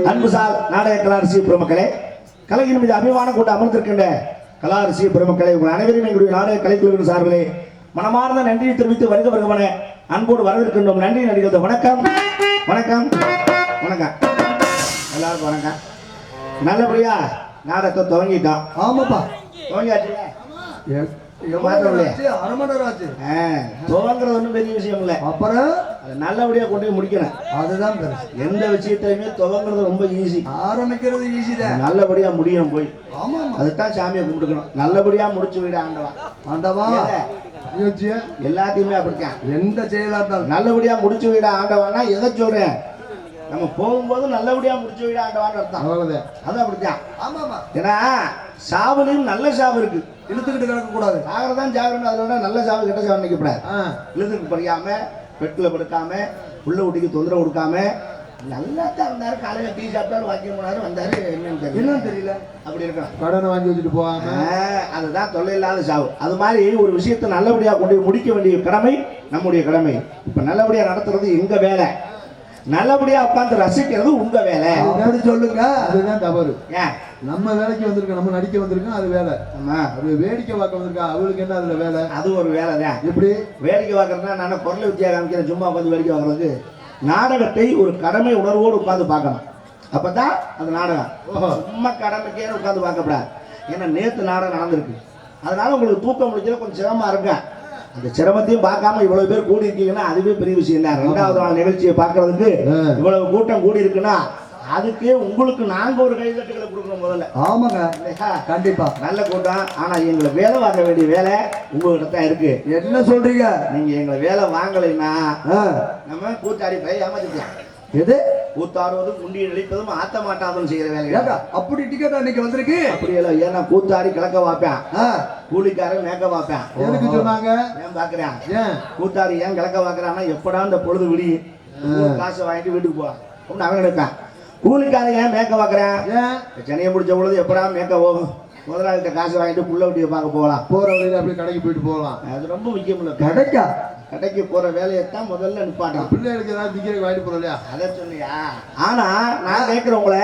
அன்புசால் நாடக கலாரசிய பெருமக்களே, கலையின் மீது அபிமானம் கொண்டு அமர்ந்திருக்கின்ற கலாரசிய பெருமக்களே, உங்கள் அனைவரும் எங்களுடைய நாடக கலைக்குழுவின் சார்பிலே மனமார்ந்த நன்றியை தெரிவித்து வருக வருகமான அன்போடு வரவேற்கின்றோம். நன்றி நடிகர்கள். வணக்கம் வணக்கம் வணக்கம் எல்லாருக்கும் வணக்கம். நல்லபடியா நாடகத்தை துவங்கிட்டோம். ஆமாப்பா, துவங்கியாச்சு. துவங்குறது ஒன்றும் பெரிய விஷயம் இல்லை. அப்புறம் அதை நல்லபடியா கொண்டு போய் முடிக்கணும். அதுதான் எந்த விஷயத்தையுமே துவங்குறது ரொம்ப ஈஸி, ஆரம்பிக்கிறது ஈஸி தான். நல்லபடியா முடியும் போய். ஆமா, அதுதான் சாமியை கும்பிட்டுக்கணும். நல்லபடியா முடிச்சு விட ஆண்டவா. ஆண்டவா எல்லாத்தையுமே அப்படித்தான். எந்த செயலா இருந்தாலும் நல்லபடியா முடிச்சு விட ஆண்டவானா எதை சொல்றேன், நம்ம போகும்போது நல்லபடியா முடிச்சு விட ஆண்டவான்னு அர்த்தம். அது அப்படித்தான். ஆமாமா, ஏன்னா சாவுலையும் நல்ல சாவு இருக்கு. இழுத்துக்கிட்டு கிடக்க கூடாது. சாகரதான் சாகரணும். அதோட நல்ல சாவு கெட்ட சாவு நினைக்கப்படாது. இழுத்துக்கு படிக்காம பெட்டில் படுக்காம உள்ள ஊட்டிக்கு தொந்தரவு கொடுக்காம நல்லா தான் இருந்தாரு. காலையில டீ சாப்பிட்டாலும் வாக்கியம் போனாரு, வந்தாரு, என்னன்னு தெரியல அப்படி இருக்கணும். கடனை வாங்கி வச்சுட்டு போவாங்க. அதுதான் தொல்லை இல்லாத சாவு. அது மாதிரி ஒரு விஷயத்தை நல்லபடியா கொண்டு முடிக்க வேண்டிய கடமை நம்முடைய கடமை. இப்ப நல்லபடியா நடத்துறது எங்க வேலை, நல்லபடியா உட்காந்து ரசிக்கிறது உங்க வேலை. சொல்லுங்க, அதுதான் தவறு. ஏன் நம்ம வேலைக்கு வந்திருக்கோம், நம்ம நடிக்க வந்திருக்கோம், அது வேலை. அது வேடிக்கை பார்க்க வந்திருக்கா, அவளுக்கு என்ன அதுல வேலை? அது ஒரு வேலை தான். எப்படி வேடிக்கை பார்க்கறதுனா நான் பொருளை வித்தியா காமிக்கிறேன், சும்மா உட்காந்து வேடிக்கை பார்க்கறதுக்கு. நாடகத்தை ஒரு கடமை உணர்வோடு உட்காந்து பார்க்கணும். அப்பதான் அது நாடகம். சும்மா கடமைக்கே உட்காந்து பார்க்கப்படாது. ஏன்னா நேற்று நாடகம் நடந்திருக்கு, அதனால உங்களுக்கு தூக்கம் முடிச்சல கொஞ்சம் சிரமமா இருக்கா. அந்த சிரமத்தையும் பார்க்காம இவ்வளவு பேர் கூடி இருக்கீங்கன்னா அதுவே பெரிய விஷயம் தான். 2வது நாள் நிகழ்ச்சியை பார்க்கறதுக்கு இவ்வளவு கூட்டம் கூடி இருக்குன்னா அதுக்கு உங்களுக்கு நாங்க ஒரு கைதட்டுகளை கொடுக்கணும் முதல்ல. ஆமாங்க, கண்டிப்பா. நல்ல கூட்டம். ஆனா எங்களை வேலை வாங்க வேண்டிய வேலை உங்ககிட்ட தான் இருக்கு. என்ன சொல்றீங்க? நீங்க எங்களை வேலை வாங்கலைன்னா நம்ம கூத்தாடி போய் ஏமாத்திக்கலாம். எது கூத்தாடுவதும் குண்டி நடிப்பதும் ஆத்த மாட்டாதுன்னு செய்யற வேலை. அப்படி டிக்கெட் அன்னைக்கு வந்திருக்கு. அப்படி இல்லை. ஏன்னா கூத்தாடி கிழக்க வாப்பேன், கூலிக்காரன் மேக்க வாப்பேன். எதுக்கு சொன்னாங்க? ஏன் பாக்குறேன், கூத்தாடி ஏன் கிழக்க வாக்குறான்னா எப்படா இந்த பொழுது விடி காசை வாங்கிட்டு வீட்டுக்கு போவான் அப்படின்னு அவன் நினைப்பேன். கூலிக்காரன் ஏன் மேக்க பார்க்குறேன், சென்னையை முடிச்ச பொழுது எப்படா மேக்க போகும், முதலாளிகிட்ட காசு வாங்கிட்டு புள்ள வட்டியை பார்க்க போகலாம், போகிற வழியில் அப்படியே கடைக்கு போயிட்டு போகலாம். அது ரொம்ப முக்கியம் இல்லை. கடைக்கு போகிற வேலையைத்தான் முதல்ல நிப்பாட்டான். பிள்ளைகளுக்கு ஏதாவது திங்கிறதுக்கு வாங்கிட்டு போகிறோம் இல்லையா, அதை சொன்னியா? ஆனால் நான் கேட்குறவங்கள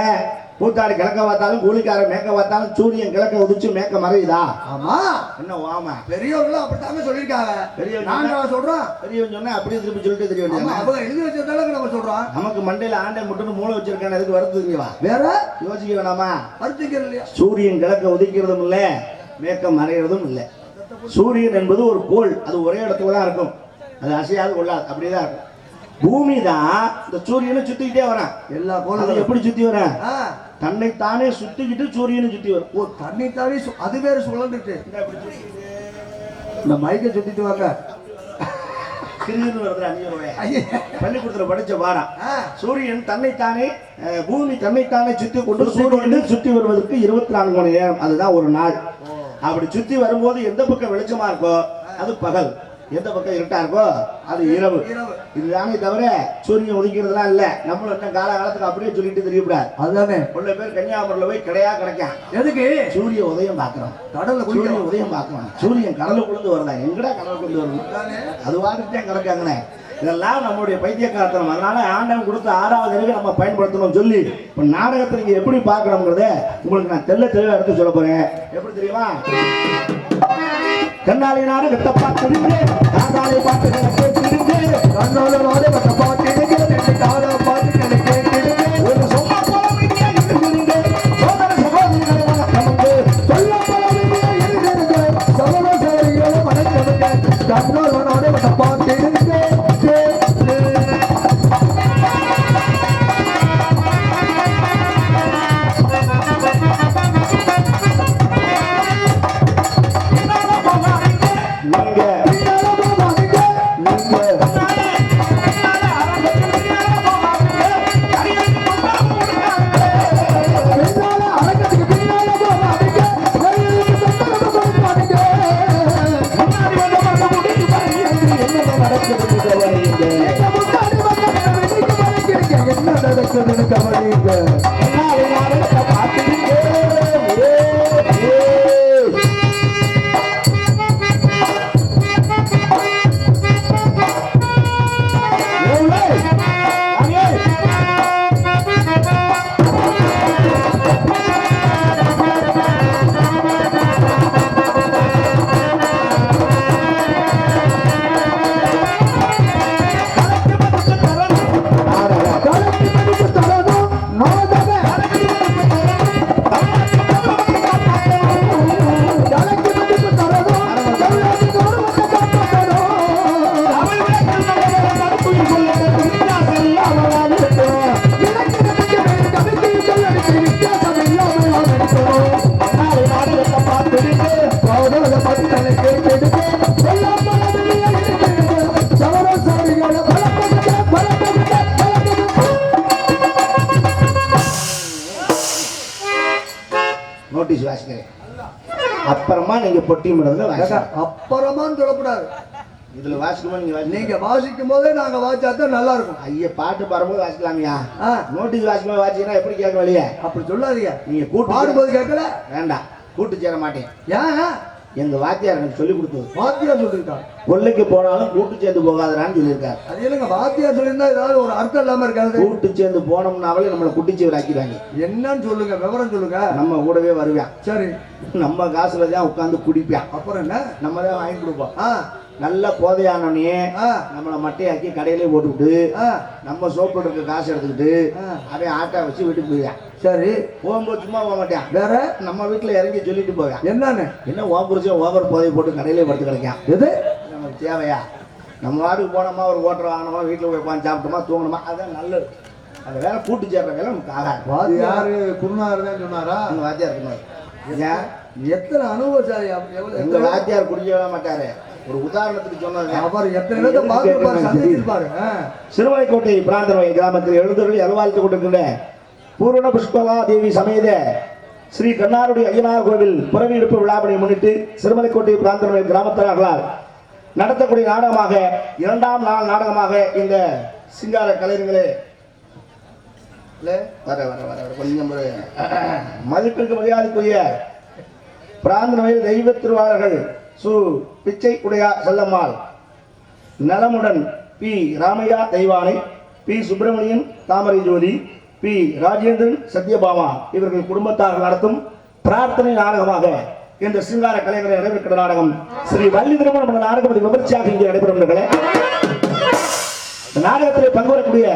பூத்தாடி கிழக்க பார்த்தாலும் கூலிக்காரன் மேற்க பார்த்தாலும் சூரியன் கிழக்க உதிச்சு மேற்க மறையுதா? ஆமா. என்ன ஆமா, பெரியவர்களும் அப்படித்தாங்க சொல்லியிருக்காங்க. பெரியவன் சொல்றோம், பெரியவன் சொன்னா அப்படியே திருப்பி சொல்லிட்டு தெரிய வேண்டியது. அவங்க எழுதி வச்சதால நம்ம சொல்றோம். நமக்கு மண்டையில ஆண்டை முட்டுன்னு மூளை வச்சிருக்கான எதுக்கு வருத்துங்கவா? வேற யோசிக்க வேணாமா? வருத்திக்கிறது இல்லையா? சூரியன் கிழக்க உதிக்கிறதும் இல்ல, மேற்க மறைகிறதும் இல்லை. சூரியன் என்பது ஒரு கோள், அது ஒரே இடத்துல தான் இருக்கும், அது அசையாது கொள்ளாது, அப்படியேதான் இருக்கும். பூமி தான் இந்த சூரியனை சுத்திக்கிட்டே வரான். எல்லா கோளும் எப்படி சுத்தி வரான்? தன்னைத்தானே சுத்திக்கிட்டு சூரியனை சுத்தி வரும். ஓ, தன்னைத்தானே அது வேற சுழந்துட்டு இந்த மைக்கை சுத்திட்டு வாங்க. பள்ளிக்கூடத்துல படிச்ச பாடம், சூரியன் தன்னைத்தானே, பூமி தன்னைத்தானே சுத்தி கொண்டு சூரியன் சுத்தி வருவதற்கு 24 மணி நேரம், அதுதான் ஒரு நாள். அப்படி சுத்தி வரும்போது எந்த பக்கம் வெளிச்சமா இருக்கோ அது பகல், எந்த பக்கம் இருட்டா இருக்கோ அது இரவு. இதுதானே தவிர சூரியன் உதிக்கிறதுலாம் இல்ல. நம்மளும் என்ன காலகாலத்துக்கு அப்படியே சொல்லிட்டு தெரியக்கூடாது. அதுதானே உள்ள பேர் கன்னியாகுமரியில போய் கிடைக்கும். எதுக்கு? சூரிய உதயம் பாக்குறோம், கடல்ல சூரியன் உதயம் பாக்குறோம். சூரியன் கடலுக்குள்ளது வருதா? எங்கடா கடலுக்குள்ளது வருது? அது வாட்டுதான் கிடக்காங்கண்ணே. இதெல்லாம் நம்மளுடைய பைத்தியக்காரத்தனம். அதனால ஆண்டவன் கொடுத்த 6வது அறிவை நம்ம பயன்படுத்தணும் சொல்லி இப்ப நாடகத்தை நீங்க எப்படி பார்க்கணுங்கிறத உங்களுக்கு நான் தெளிவா எடுத்து சொல்ல போறேன். எப்படி தெரியுமா? கண்ணாலை நாடு வெட்ட பார்த்திருந்து, காதாலை பார்த்து கேட்டிருந்து, கண்ணோட நாடு வெட்ட பார்த்திருந்து, காதை பார்த்து கேட்டிருந்து, ஒரு சொன்ன போலவில்லையா இருந்து, சோதர சகோதரிகளை வணக்கமுண்டு, சொல்ல போலவில்லையா இருந்து, சகோதர சகோதரிகளை வணக்கமுண்டு, கண்ணோட நாடு வெட்ட பார்த்திருந்து. நோட்டீஸ் வாசிக்கிறேன். அப்புறமா நீங்க பொட்டி முடங்க அப்புறமான்னு சொல்லக்கூடாது. இதுல வாசிக்குமா? நீங்க வாசிக்கும் போதே நாங்க வாசிச்சாதான் நல்லா இருக்கும். ஐயா, பாட்டு பாடும்போது வாசிக்கலாமியா? நோட்டீஸ் வாசிக்கும் போது வாசிச்சீங்கன்னா எப்படி கேட்க வழியா? அப்படி சொல்லாதீங்க. நீங்க கூட்டு பாடும்போது கேட்கல வேண்டாம், கூட்டு சேர மாட்டேன். ஏன்? எங்க வாத்தியார் எனக்கு சொல்லி கொடுத்தது. வாத்தியார் சொல்லியிருக்காரு கொள்ளைக்கு போனாலும் கூட்டு சேர்ந்து போகாதான்னு சொல்லியிருக்காரு. அது இல்லைங்க, வாத்தியார் சொல்லியிருந்தா ஏதாவது ஒரு அர்த்தம் இல்லாம இருக்காது. கூட்டு சேர்ந்து போனோம்னாவே நம்மளை குட்டிச்சேவர் ஆக்கிடுவாங்க. என்னன்னு சொல்லுங்க, விவரம் சொல்லுங்க. நம்ம கூடவே வருவேன். சரி, நம்ம காசுல தான் உட்காந்து குடிப்பேன். அப்புறம் என்ன? நம்ம தான் வாங்கி கொடுப்போம். நல்ல போதையானே நம்மளை மட்டையாக்கி கடையிலே போட்டுக்கிட்டு நம்ம சோப்பு இருக்க காசு எடுத்துக்கிட்டு அவன் ஆட்டா வச்சு வீட்டுக்கு போய்வேன். சரி, போகும்போது சும்மா போக மாட்டேன், வேற நம்ம வீட்டில் இறங்கி சொல்லிட்டு போவேன். என்னன்னு? என்ன ஓம்புரிச்சா ஓவர் போதை போட்டு கடையிலே படுத்து கிடைக்கும். எது நமக்கு தேவையா? நம்ம வாட்டுக்கு போனோமா, ஒரு ஓட்டர் வாங்கினோமா, வீட்டில் போய் உட்காந்து சாப்பிட்டோமா, தூங்கணுமா, அதுதான் நல்லது. அந்த வேலை கூட்டு சேர்ற வேலை நமக்கு ஆகாது. வாத்தியாரு குருநாதர் தான் சொன்னாரா? அந்த வாத்தியார் சொன்னார். ஏன்? எத்தனை அனுபவசாலி. எங்க வாத்தியார் குடிக்கவே மாட்டாரு. ஒரு உதாரணத்துக்கு சொன்னாங்க. அவர் எத்தனை சந்திச்சிருப்பாரு. சிறுமலைக்கோட்டை பிராந்தரவை கிராமத்தில் எழுந்தருளி அலுவலித்துக் கொண்டிருக்கின்ற பூரண புஷ்பலா தேவி சமேத ஸ்ரீ கண்ணாருடி ஐயனார் கோவில் புறவி எடுப்பு விழாவினை முன்னிட்டு சிறுமலைக்கோட்டை பிராந்தரவை கிராமத்தார்களால் நடத்தக்கூடிய நாடகமாக 2ஆம் நாள் நாடகமாக இந்த சிங்கார கலைஞர்களே வர வர வர கொஞ்சம் மதிப்பிற்கு மரியாதைக்குரிய பிராந்தரவையில் தெய்வ திருவாளர்கள் சு பிச்சை உடையா செல்லம்மாள், நலமுடன் பி ராமையா தெய்வானை, பி சுப்பிரமணியன் தாமரை ஜோதி, பி பி ராஜேந்திரன் சத்யபாமா இவர்கள் குடும்பத்தார் நடத்தும் பிரார்த்தனை நாடகமாக இந்த சிங்கார கலைஞரை நடைபெற்ற நாடகம் ஸ்ரீ வள்ளி திருமணம் என்ற நாடகம் விமர்சையாக இங்கே நடைபெறும். நாடகத்திலே பங்கு வரக்கூடிய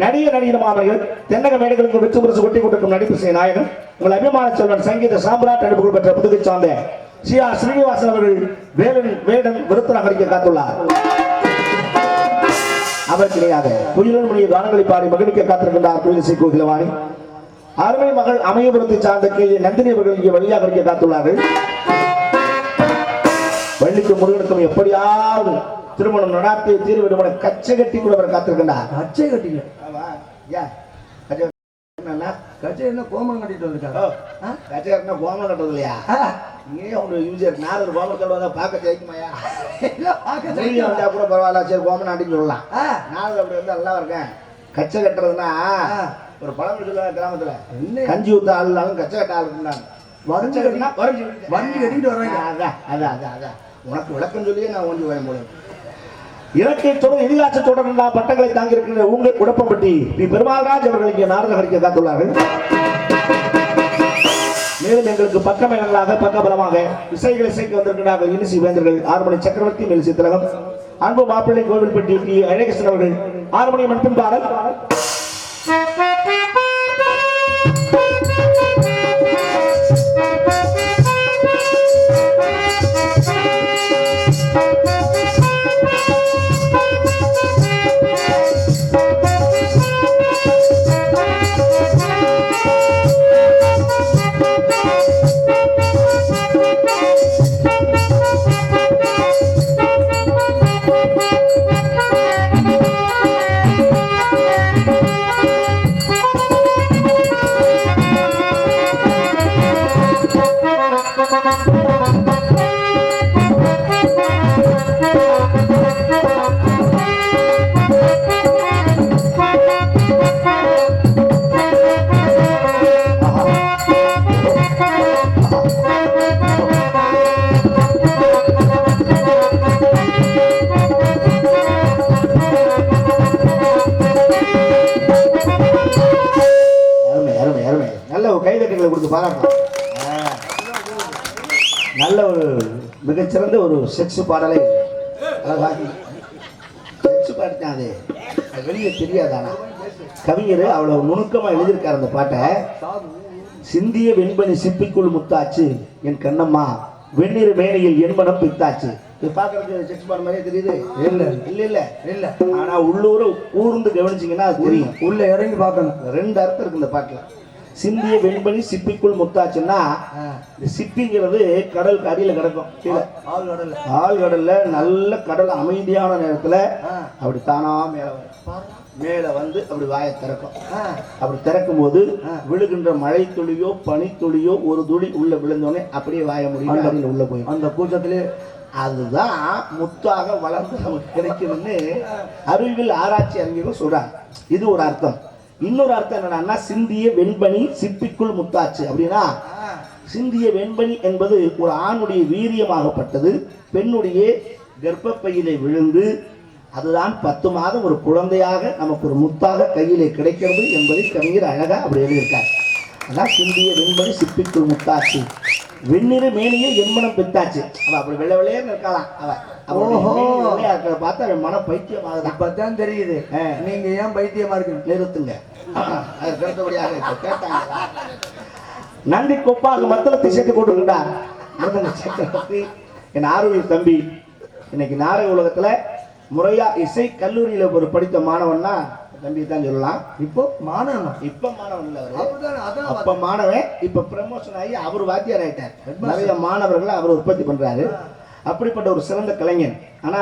நடிகமார்கள் தென்னக மேடைகளுக்கு வெற்றி பரிசு கொட்டி கொண்டிருக்கும் நடிப்பு செய்ய நாயகன் உங்கள் அபிமான செல்வன் சங்கீத சாம்ராட் நடிப்பு பெற்ற புதுகை சார்ந்த சி ஆர் ஸ்ரீனிவாசன் அவர்கள் வேடன் விருத்தராக நடிக்க காத்துள்ளார். அவர் கிடையாது குயிலன் மொழியை கானங்களை பாடி மகிழ்க்க காத்திருக்கின்றார் குயிலிசை கோகிலவாணி. அருமை மகள் அமையபுரத்தை சார்ந்த கே நந்தினி அவர்கள் இங்கே வழியாக நடிக்க காத்துள்ளார்கள். வள்ளிக்கும் முருகனுக்கும் எப்படியாவது திருமணம் நடாத்தி தீர்விடுமன கச்சை கட்டி கூட அவர் காத்திருக்கின்றார். கச்சை கட்டிங்க கச்சை என்ன கோமம் கட்டிட்டு வந்திருக்காங்க. கச்சை கட்டினா கோமம் கட்டுறது இல்லையா? நீ உங்க யூஜர் நாலு கோமம் கட்டுவாங்க பார்க்க ஜெயிக்குமாயா? வந்தா கூட பரவாயில்ல, சரி கோமம் நாட்டின்னு சொல்லலாம். நாலு அப்படி வந்து நல்லா இருக்கேன். கச்சை கட்டுறதுன்னா ஒரு பழம் சொல்லுவாங்க கிராமத்துல, கஞ்சி ஊத்த ஆளுனாலும் கச்சை கட்ட ஆளுக்குன்னா வரைஞ்சு கட்டிட்டு வர்றாங்க. அதான் அதான் அதான் அதான் உனக்கு விளக்கம் சொல்லியே நான் ஒன்றி வர முடியும். இலக்கிய தொடர் இதிகாச தொடர் பட்டங்களை தாங்கி இருக்கின்ற உங்கள் குடப்பம்பட்டி பி பெருமாள்ராஜ் அவர்கள் இங்கே நாடகம் நடிக்க காத்துள்ளார்கள். மேலும் எங்களுக்கு பக்கமேளங்களாக பக்கபலமாக இசைகளை இசைக்கு வந்திருக்கிறார்கள் இனிசி வேந்தர்கள் ஆறுமணி சக்கரவர்த்தி மெலிசி திலகம் அன்பு மாப்பிள்ளை கோவில்பட்டி டி அழகேசன் அவர்கள் ஆறுமணி மண்பின் பாடல். நல்ல ஒரு மிகச்சிறந்த ஒரு செக்ஸ் பாடலை அழகாகி செக்ஸ் பாடித்தான். அது வெளியே தெரியாதானா? கவிஞர் அவ்வளவு நுணுக்கமா எழுதியிருக்காரு அந்த பாட்டை. சிந்திய வெண்பனி சிப்பிக்குள் முத்தாச்சு என் கண்ணம்மா வெந்நீர் மேனையில் எண்மனம் பித்தாச்சு. இது பாக்குறதுக்கு செக்ஸ் பாட மாதிரியே தெரியுது. இல்ல இல்ல இல்ல இல்ல ஆனா உள்ளூர ஊர்ந்து கவனிச்சீங்கன்னா அது தெரியும். உள்ள இறங்கி பார்க்கணும். ரெண்டு அர்த்தம் இருக்கு இந்த பாட்டுல. சிந்திய வெண்பனி சிப்பிக்குள் முத்தாச்சுன்னா இந்த சிப்பிங்கிறது கடலுக்கு அடியில கிடக்கும். ஆழ்கடல்ல நல்ல கடல் அமைதியான நேரத்துல அப்படி தானா மேல வந்து அப்படி வாயை திறக்கும். அப்படி திறக்கும் போது விழுகின்ற மழை துளியோ பனி துளியோ ஒரு துளி உள்ள விழுந்தோடனே அப்படியே வாய முடியும் உள்ள போய் அந்த கூட்டத்திலே அதுதான் முத்தாக வளர்ந்து நமக்கு கிடைக்குதுன்னு அறிவியல் ஆராய்ச்சி அறிஞர்கள் சொல்றாங்க. இது ஒரு அர்த்தம். இன்னொரு அர்த்தம் என்னன்னா சிந்திய வெண்பனி சிப்பிக்குள் முத்தாச்சு அப்படின்னா சிந்திய வெண்பனி என்பது ஒரு ஆணுடைய வீரியமாகப்பட்டது பெண்ணுடைய கர்ப்பப்பையிலே விழுந்து அதுதான் 10 மாதம் ஒரு குழந்தையாக நமக்கு ஒரு முத்தாக கையிலே கிடைக்கிறது என்பதை கவிஞர் அழகா அப்படி எழுதியிருக்கார். அதான் சிந்திய வெண்பனி சிப்பிக்குள் முத்தாச்சு வெண்ணிற மேனியே எண்மனம் பித்தாச்சு. அவ அப்படி வெள்ளை வெள்ளையன்னு இருக்கலாம். அவ பார்த்தா அவன் மன பைத்தியம் ஆகுது. அப்பதான் தெரியுது நீங்க ஏன் பைத்தியமா இருக்கு. நிறுத்துங்க. அதற்கு அடுத்தபடியாக கேட்டாங்க நன்றி கொப்பாக மத்தளத்தை சேர்த்து கொண்டிருக்கிறார் சக்கரவர்த்தி என் ஆரோக்கிய தம்பி. இன்னைக்கு நாடக உலகத்துல முறையா இசை கல்லூரியில ஒரு படித்த மாணவன்னா தம்பி தான் சொல்லலாம். இப்போ மாணவன் இல்ல அவரு. அப்ப மாணவன் இப்ப ப்ரமோஷன் ஆகி அவர் வாத்தியார் ஆயிட்டார். நிறைய மாணவர்களை அவர் உற்பத்தி பண்றாரு. அப்படிப்பட்ட ஒரு சிறந்த கலைஞன். ஆனா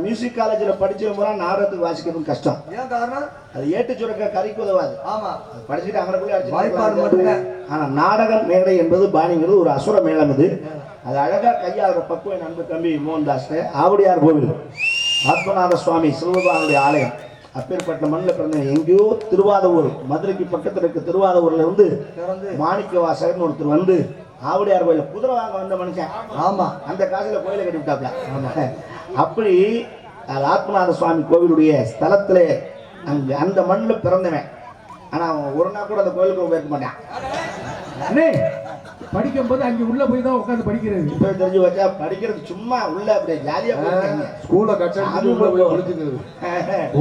மியூசிக் காலேஜில் படிச்சவங்க பூரா நாடகத்துக்கு வாசிக்கிறது கஷ்டம். ஏன் காரணம்? அது ஏட்டு சுரக்க கறிக்கு உதவாது. ஆமா படிச்சுட்டு அங்கனக்குள்ளே அடிச்சு. ஆனா நாடகம் மேடை என்பது பாணிங்கிறது ஒரு அசுர மேளம். அது அழகா கையாளுற பக்குவ நண்பர் தம்பி மோகன்தாஸ் ஆவுடையார் கோவில் ஆத்மநாத சுவாமி சிவபெருமானுடைய ஆலயம். அப்பேற்பட்ட மண்ணில் பிறந்த எங்கேயோ திருவாதூர் மதுரைக்கு பக்கத்தில் இருக்க திருவாதூர்ல இருந்து மாணிக்க வாசகர்னு ஒருத்தர் வந்து ஆவுடையார் கோயில குதிரை வாங்க வந்த மனுஷன். ஆமா அந்த காசுல கோயிலை கட்டி விட்டாப்ல. அப்படி ஆத்மநாத சுவாமி கோவிலுடைய ஸ்தலத்துல அங்க அந்த மண்ணில் பிறந்தவன். ஆனா அவன் ஒரு நாள் கூட அந்த கோயிலுக்கு போயிருக்க மாட்டான். அண்ணே படிக்கும் போது அங்க உள்ள போய் தான் உட்காந்து படிக்கிறது. இப்ப தெரிஞ்சு வச்சா படிக்கிறது சும்மா உள்ள அப்படியே ஜாலியா போயிருக்காங்க. ஸ்கூல்ல கட்டடி ஒளிஞ்சுக்கிறது,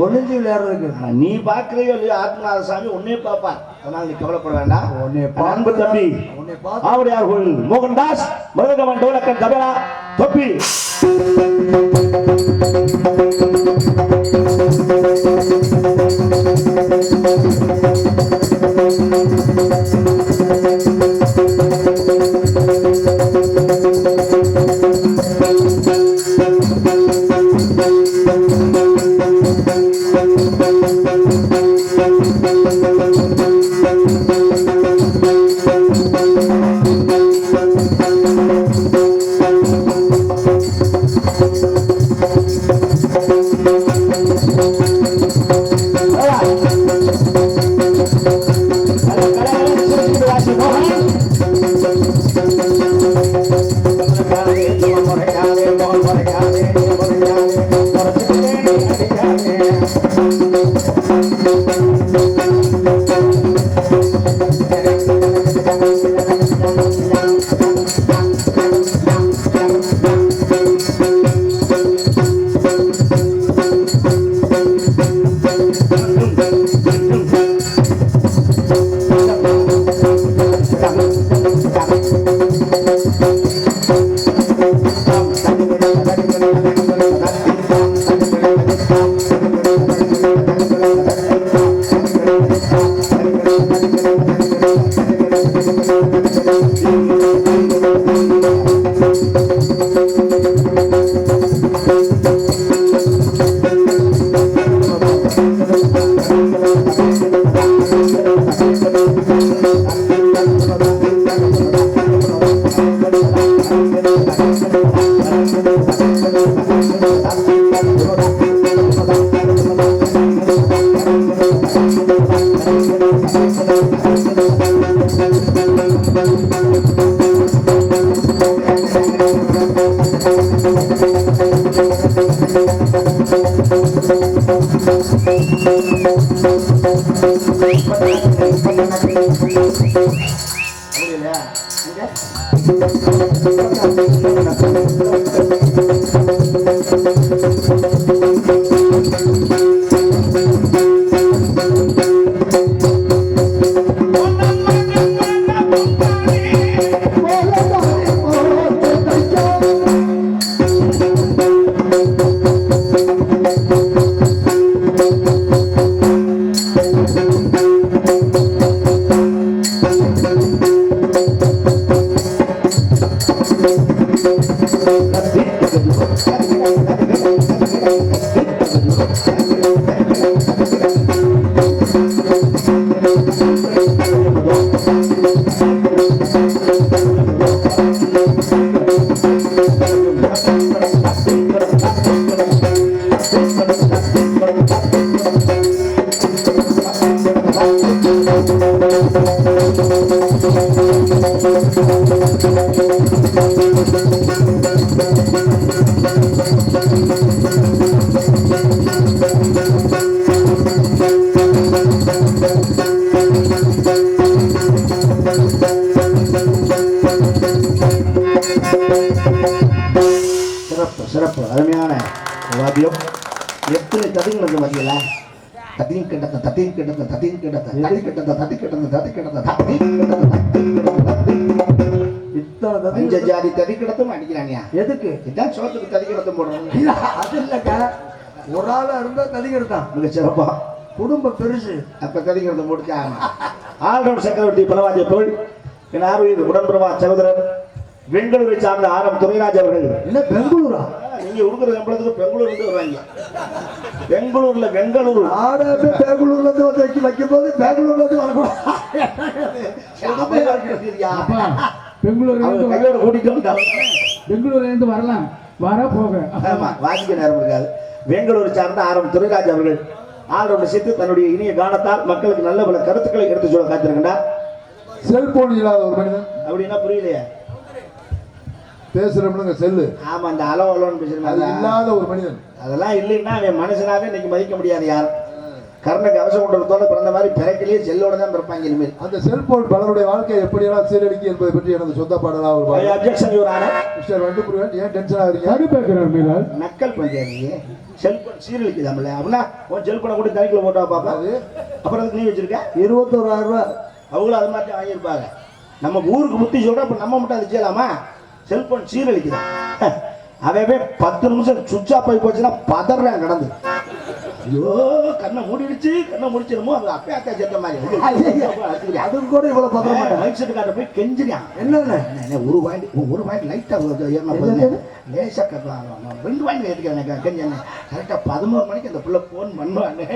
ஒளிஞ்சு விளையாடுறதுக்கு. நீ பாக்குறையோ இல்லையோ ஆத்மநாத சாமி உன்னே பாப்பார். அதனால நீ கவலைப்பட வேண்டாம். அன்பு தம்பி ஆவுடையார் கோயில் மோகன்தாஸ் மருதகமன் டோலக்கன் தபலா தொப்பி சிறப்பு அருமையான வாத்தியம். எத்தனை ததிங்களுக்கு மத்தியில தத்தியும் கிட்டத்த தத்தியும் கிட்டத்த தத்தியும் கிட்டத்த தத்தி கிட்டத்த தத்தி கிட்டத்த தத்தி கிட்டத்த தத்தி கிட்டத்த பஞ்ச ஜாதி ததி கிடத்தும் அடிக்கிறாங்க. எதுக்கு? இதான் சோத்துக்கு ததி கிடத்தும் போடுறாங்க. அது இல்லக்கா, ஒரு ஆளா இருந்தா ததி கிடத்தான் மிக சிறப்பா. குடும்பம் பெருசு, அப்ப ததி கிடத்த முடிச்சாங்க. ஆல்ரவுண்ட் சக்கரவர்த்தி பலவாதிய தோல் என் ஆர்வீர் உடன்பிரவா சகோதரர் பெங்களூரை சார்ந்த ஆரம் துரைராஜ் அவர்கள். என்ன பெங்களூரா? நீங்க உடுக்கிற சம்பளத்துக்கு பெங்களூர் இருந்து வருவாங்க. பெங்களூர்ல பெங்களூர் ஆடாவே பெங்களூர்ல இருந்து வந்து வைக்கும் போது பெங்களூர்ல இருந்து வரக்கூடாது. கையோட கூட்டிட்டு பெங்களூர்ல இருந்து வரலாம், வர போக. ஆமா, வாசிக்க நேரம் இருக்காது. பெங்களூர் சார்ந்த ஆரம் துரைராஜ் அவர்கள் ஆல்ரவுண்ட் சேர்த்து தன்னுடைய இனிய கானத்தால் மக்களுக்கு நல்ல பல கருத்துக்களை எடுத்து சொல்ல காத்திருக்கின்றார். செல்போன் இல்லாத ஒரு மனிதன் அப்படின்னா புரியலையே. பேசுறோம்னுங்க செல்லு. ஆமா, அந்த அலோன்னு பேசுறோம், அது இல்லாத ஒரு மனிதன். அதெல்லாம் இல்லைன்னா அவன் மனுஷனாவே இன்னைக்கு மதிக்க முடியாது யாரும். கர்ணக்கு அவசரம் கொண்டதோட பிறந்த மாதிரி பிறக்கிலேயே செல்லோட தான் பிறப்பாங்க இனிமேல். அந்த செல்போன் பலருடைய வாழ்க்கையை எப்படியெல்லாம் சீரழிக்கு என்பதை பற்றி எனது சொந்த பாடலா ஒரு பாடல். Objection your honour. மிஸ்டர் வண்டுபுரியன் ஏன் டென்ஷன் ஆகுறீங்க? கடுப்பேற்கிறார் மீரால். நக்கல் பண்றியா நீ? செல்போன் சீரழிக்குதாமல அப்படின்னா உன் செல்போனை கூட தனிக்குள்ள போட்டா பாப்பா. அப்புறம் அதுக்கு நீ வச்சிருக்க 21,000 ரூபாய். அவங்களும் அது மாதிரி வாங்கியிருப்பாங்க. நம்ம ஊருக்கு புத்தி சொல்ற அப்ப நம்ம மட்டும் அது செய்யலாமா? செல்போன் சீரழிக்குதான். அவவே 10 நிமிஷம் சுவிட்ச் ஆஃப் ஆகி போச்சுன்னா பதறான் கடந்து. ஐயோ கண்ணை மூடிடுச்சு கண்ணை முடிச்சிருமோ அது அப்பே அக்கா சேர்த்த மாதிரி அதுக்கு கூட இவ்வளவு பதற மாட்டேன். லைட் செட் காட்ட போய் கெஞ்சிரியான். என்ன ஒரு பாயிண்ட் லைட்டா லேசா கட்டலாம் 2 பாயிண்ட் ஏற்றுக்கிறேன் கெஞ்சேன். கரெக்டா 11 மணிக்கு அந்த பிள்ளை போன் பண்ணுவானே